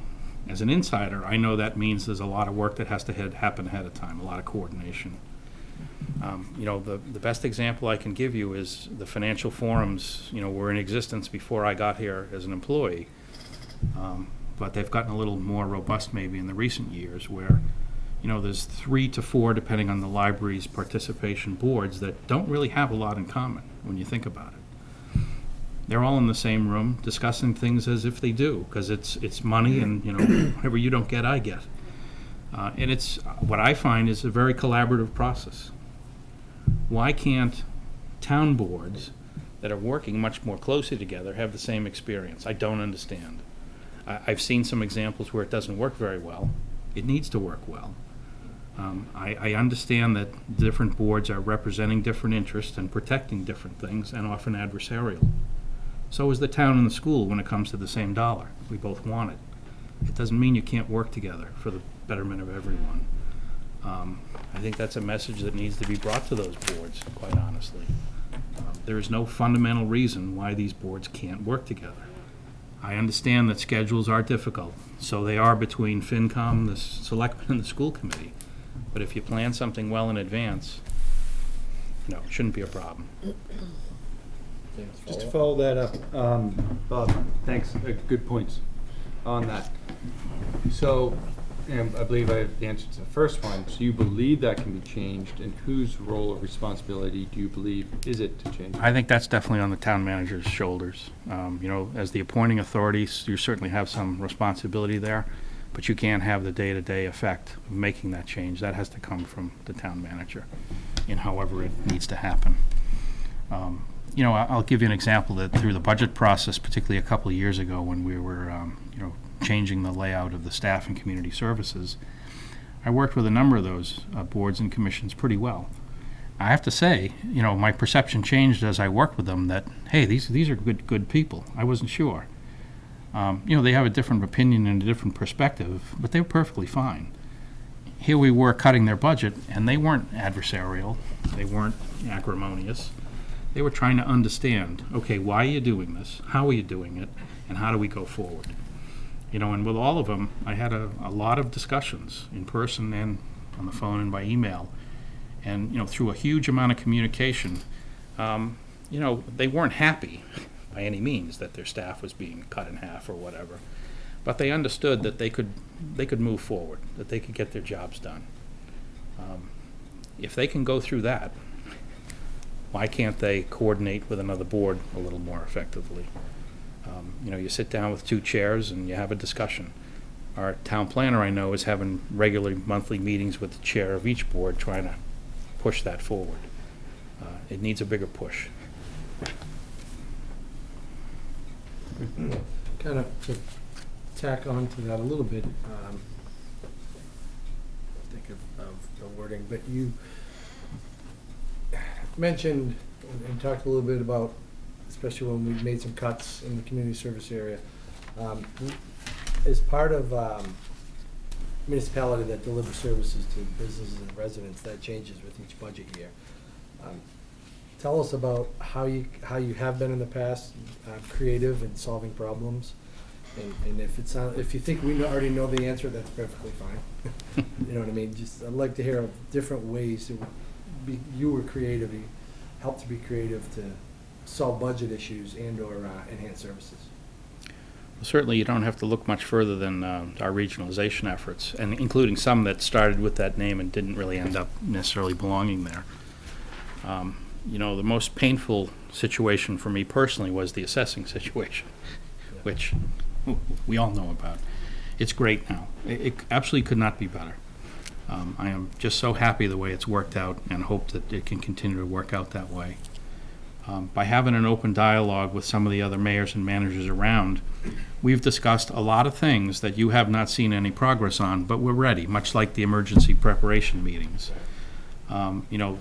as an insider, I know that means there's a lot of work that has to happen ahead of time, a lot of coordination. You know, the best example I can give you is the financial forums, you know, were in existence before I got here as an employee. But they've gotten a little more robust maybe in the recent years where, you know, there's 3 to 4, depending on the library's participation boards, that don't really have a lot in common when you think about it. They're all in the same room discussing things as if they do, because it's money and, you know, whatever you don't get, I get. And it's, what I find is a very collaborative process. Why can't town boards that are working much more closely together have the same experience? I don't understand. I've seen some examples where it doesn't work very well. It needs to work well. I understand that different boards are representing different interests and protecting different things and often adversarial. So is the town and the school when it comes to the same dollar. We both want it. It doesn't mean you can't work together for the betterment of everyone. I think that's a message that needs to be brought to those boards, quite honestly. There is no fundamental reason why these boards can't work together. I understand that schedules are difficult, so they are between FinCom, the Selectmen, and the school committee. But if you plan something well in advance, you know, it shouldn't be a problem. Just to follow that up, Bob, thanks, good points on that. So, and I believe I have the answer to the first one. So you believe that can be changed, and whose role or responsibility do you believe is it to change? I think that's definitely on the town manager's shoulders. You know, as the appointing authorities, you certainly have some responsibility there, but you can't have the day-to-day effect of making that change. That has to come from the town manager in however it needs to happen. You know, I'll give you an example that through the budget process, particularly a couple of years ago when we were, you know, changing the layout of the staff and community services, I worked with a number of those boards and commissions pretty well. I have to say, you know, my perception changed as I worked with them that, hey, these are good people. I wasn't sure. You know, they have a different opinion and a different perspective, but they were perfectly fine. Here we were cutting their budget, and they weren't adversarial. They weren't acrimonious. They were trying to understand, okay, why are you doing this? How are you doing it? And how do we go forward? You know, and with all of them, I had a lot of discussions in person and on the phone and by email. And, you know, through a huge amount of communication, you know, they weren't happy by any means that their staff was being cut in half or whatever. But they understood that they could move forward, that they could get their jobs done. If they can go through that, why can't they coordinate with another board a little more effectively? You know, you sit down with 2 chairs and you have a discussion. Our town planner, I know, is having regular monthly meetings with the chair of each board trying to push that forward. It needs a bigger push. kind of to tack on to that a little bit, think of the wording, but you mentioned and talked a little bit about, especially when we made some cuts in the community service area, as part of municipality that delivers services to businesses and residents, that changes with each budget year. Tell us about how you have been in the past, creative in solving problems, and if you think we already know the answer, that's perfectly fine. You know what I mean? Just I'd like to hear of different ways that you were creative, you helped to be creative to solve budget issues and/or enhance services. Well, certainly, you don't have to look much further than our regionalization efforts, and including some that started with that name and didn't really end up necessarily belonging there. You know, the most painful situation for me personally was the assessing situation, which we all know about. It's great now. It absolutely could not be better. I am just so happy the way it's worked out and hope that it can continue to work out that way. By having an open dialogue with some of the other mayors and managers around, we've discussed a lot of things that you have not seen any progress on, but we're ready, much like the emergency preparation meetings.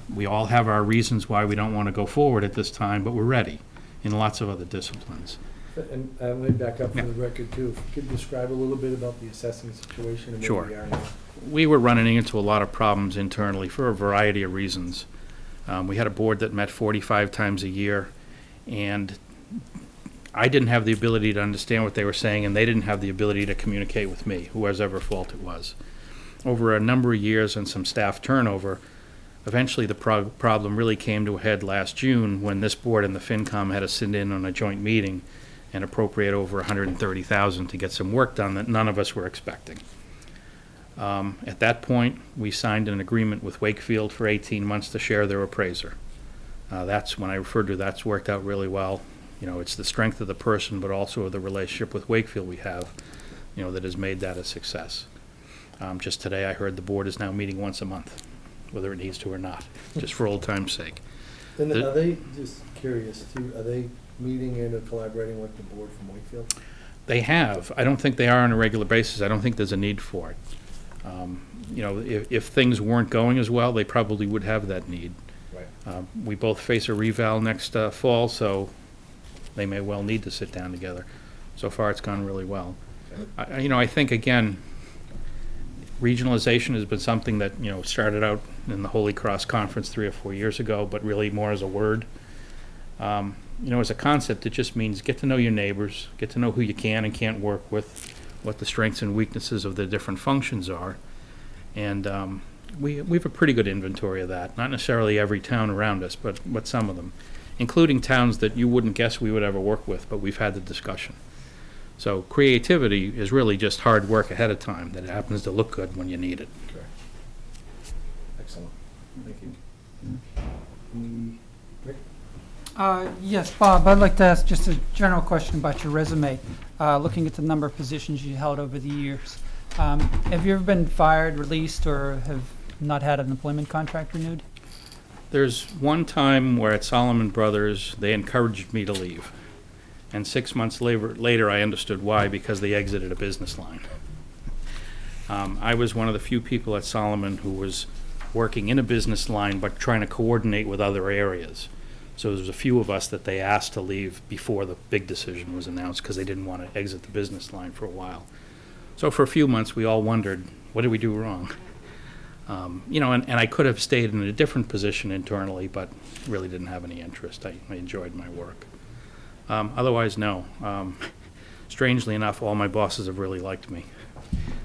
We all have our reasons why we don't want to go forward at this time, but we're ready in lots of other disciplines. And let me back up for Yeah. the record too. If you could describe a little bit about the assessing situation and Sure. where we are now. We were running into a lot of problems internally for a variety of reasons. We had a board that met 45 times a year, and I didn't have the ability to understand what they were saying, and they didn't have the ability to communicate with me, whoever fault it was. Over a number of years and some staff turnover, eventually the problem really came to a head last June when this board and the FinCom had to sit in on a joint meeting and appropriate over $130,000 to get some work done that none of us were expecting. At that point, we signed an agreement with Wakefield for 18 months to share their appraiser. That's when I referred to that's worked out really well. It's the strength of the person, but also the relationship with Wakefield we have, that has made that a success. Just today, I heard the board is now meeting once a month, whether it needs to or not, just for old time's sake. And The- are they, just curious too, are they meeting and collaborating with the board from Wakefield? They have. I don't think they are on a regular basis. I don't think there's a need for it. If things weren't going as well, they probably would have that need. Right. We both face a reval next fall, so they may well need to sit down together. So far, it's gone really well. I think, again, regionalization has been something that, started out in the Holy Cross Conference 3 or 4 years ago, but really more as a word. As a concept, it just means get to know your neighbors, get to know who you can and can't work with, what the strengths and weaknesses of the different functions are. And we have a pretty good inventory of that. Not necessarily every town around us, but some of them, including towns that you wouldn't guess we would ever work with, but we've had the discussion. So creativity is really just hard work ahead of time that happens to look good when you need it. Okay. Excellent. Thank you. Rick? Yes, Bob, I'd like to ask just a general question about your resume. Looking at the number of positions you held over the years, have you ever been fired, released, or have not had an employment contract renewed? There's one time where at Solomon Brothers, they encouraged me to leave. And 6 months later, I understood why, because they exited a business line. I was one of the few people at Solomon who was working in a business line, but trying to coordinate with other areas. So there was a few of us that they asked to leave before the big decision was announced, because they didn't want to exit the business line for a while. So for a few months, we all wondered, what did we do wrong? And I could have stayed in a different position internally, but really didn't have any interest. I enjoyed my work. Otherwise, no. Strangely enough, all my bosses have really liked me.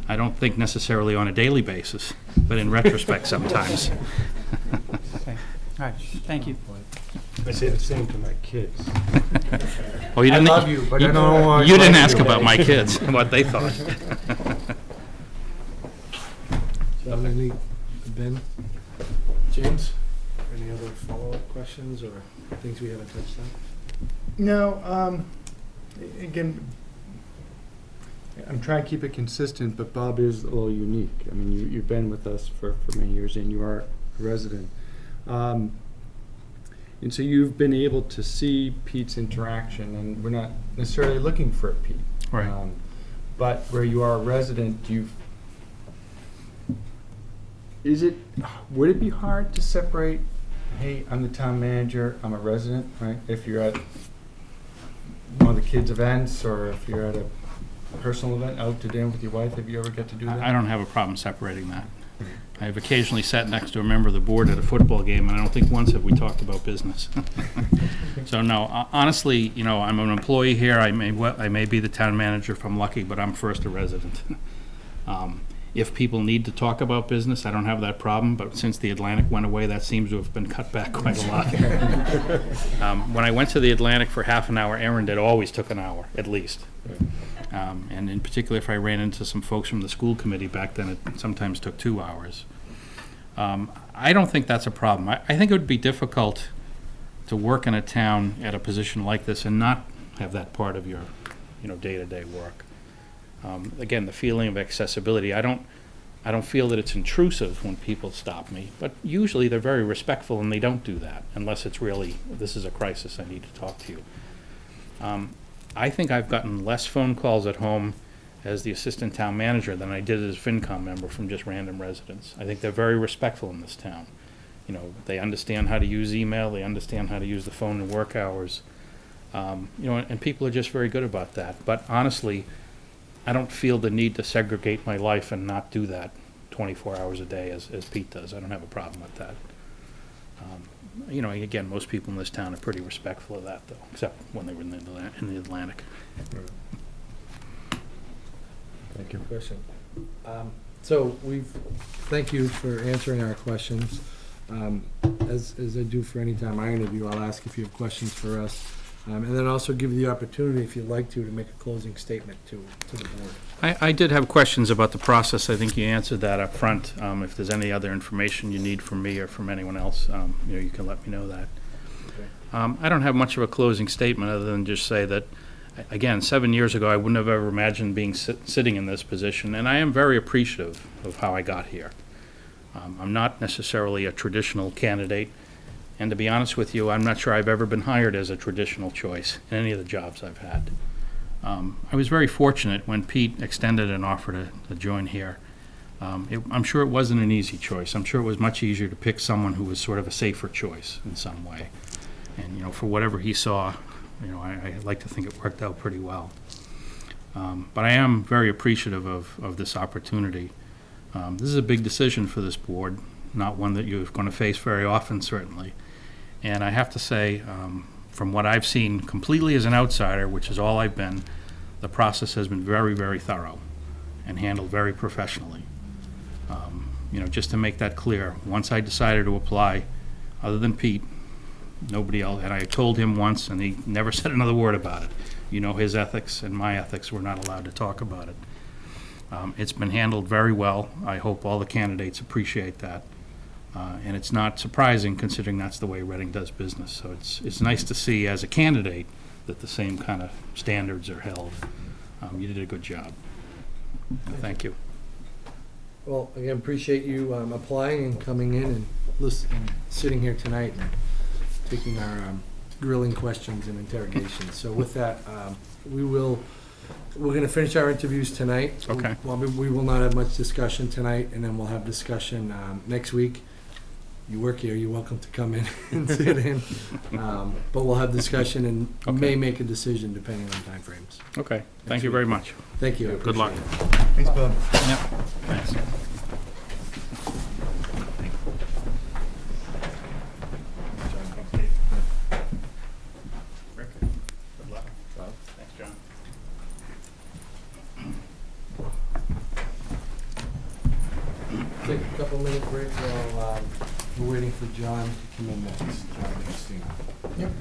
I don't think necessarily on a daily basis, but in retrospect sometimes. Okay, all right, thank you. I say the same to my kids. Oh, you I didn't, love you, but I don't want. you didn't ask about my kids, what they thought. So any, Ben? James? Any other follow-up questions or things we haven't touched on? No, again, I'm trying to keep it consistent, but Bob is a little unique. I mean, you've been with us for many years, and you are a resident. And so you've been able to see Pete's interaction, and we're not necessarily looking for a Pete. Right. But where you are a resident, would it be hard to separate, hey, I'm the town manager, I'm a resident, right? If you're at one of the kids' events, or if you're at a personal event, out to dinner with your wife, have you ever get to do that? I don't have a problem separating that. I have occasionally sat next to a member of the board at a football game, and I don't think once have we talked about business. So no, honestly, I'm an employee here. I may be the town manager if I'm lucky, but I'm first a resident. If people need to talk about business, I don't have that problem, but since the Atlantic went away, that seems to have been cut back quite a lot. When I went to the Atlantic for half an hour errand, it always took an hour, at least. And in particular, if I ran into some folks from the school committee back then, it sometimes took 2 hours. I don't think that's a problem. I think it would be difficult to work in a town at a position like this and not have that part of your, day-to-day work. Again, the feeling of accessibility. I I don't feel that it's intrusive when people stop me, but usually they're very respectful and they don't do that unless it's really, this is a crisis, I need to talk to you. I think I've gotten less phone calls at home as the assistant town manager than I did as a FinCom member from just random residents. I think they're very respectful in this town. You know, they understand how to use email, they understand how to use the phone in work hours. You know, and people are just very good about that. But honestly, I don't feel the need to segregate my life and not do that 24 hours a day as Pete does. I don't have a problem with that. You know, again, most people in this town are pretty respectful of that, though, except when they were in the Atlantic. Thank you. Question. So thank you for answering our questions. As I do for any time I interview, I'll ask if you have questions for us. And then also give you the opportunity, if you'd like to make a closing statement to the board. I did have questions about the process. I think you answered that up front. If there's any other information you need from me or from anyone else, you know, you can let me know that. Okay. I don't have much of a closing statement other than just say that, again, 7 years ago, I wouldn't have ever imagined being sitting in this position, and I am very appreciative of how I got here. I'm not necessarily a traditional candidate, and to be honest with you, I'm not sure I've ever been hired as a traditional choice in any of the jobs I've had. I was very fortunate when Pete extended an offer to join here. I'm sure it wasn't an easy choice. I'm sure it was much easier to pick someone who was sort of a safer choice in some way. And, you know, for whatever he saw, you know, I like to think it worked out pretty well. But I am very appreciative of this opportunity. This is a big decision for this board, not one that you're going to face very often, certainly. And I have to say, from what I've seen completely as an outsider, which is all I've been, the process has been very, very thorough and handled very professionally. You know, just to make that clear, once I decided to apply, other than Pete, nobody else, and I told him once, and he never said another word about it. You know, his ethics and my ethics, we're not allowed to talk about it. It's been handled very well. I hope all the candidates appreciate that. And it's not surprising, considering that's the way Reading does business. So it's nice to see, as a candidate, that the same kind of standards are held. You did a good job. Thank you. Well, again, appreciate you applying and coming in and and sitting here tonight and taking our grilling questions and interrogations. So with that, we're going to finish our interviews tonight. Okay. Well, we will not have much discussion tonight, and then we'll have discussion next week. You work here, you're welcome to come in and sit in. But we'll have discussion and Okay. may make a decision depending on timeframes. Okay, thank you very much. Thank you. I Good luck. appreciate it. Thanks, Bob. Yep, thanks. Rick, good luck. Thanks, John. Take a couple minute break while we're waiting for John to come in next. John, next thing. Yep.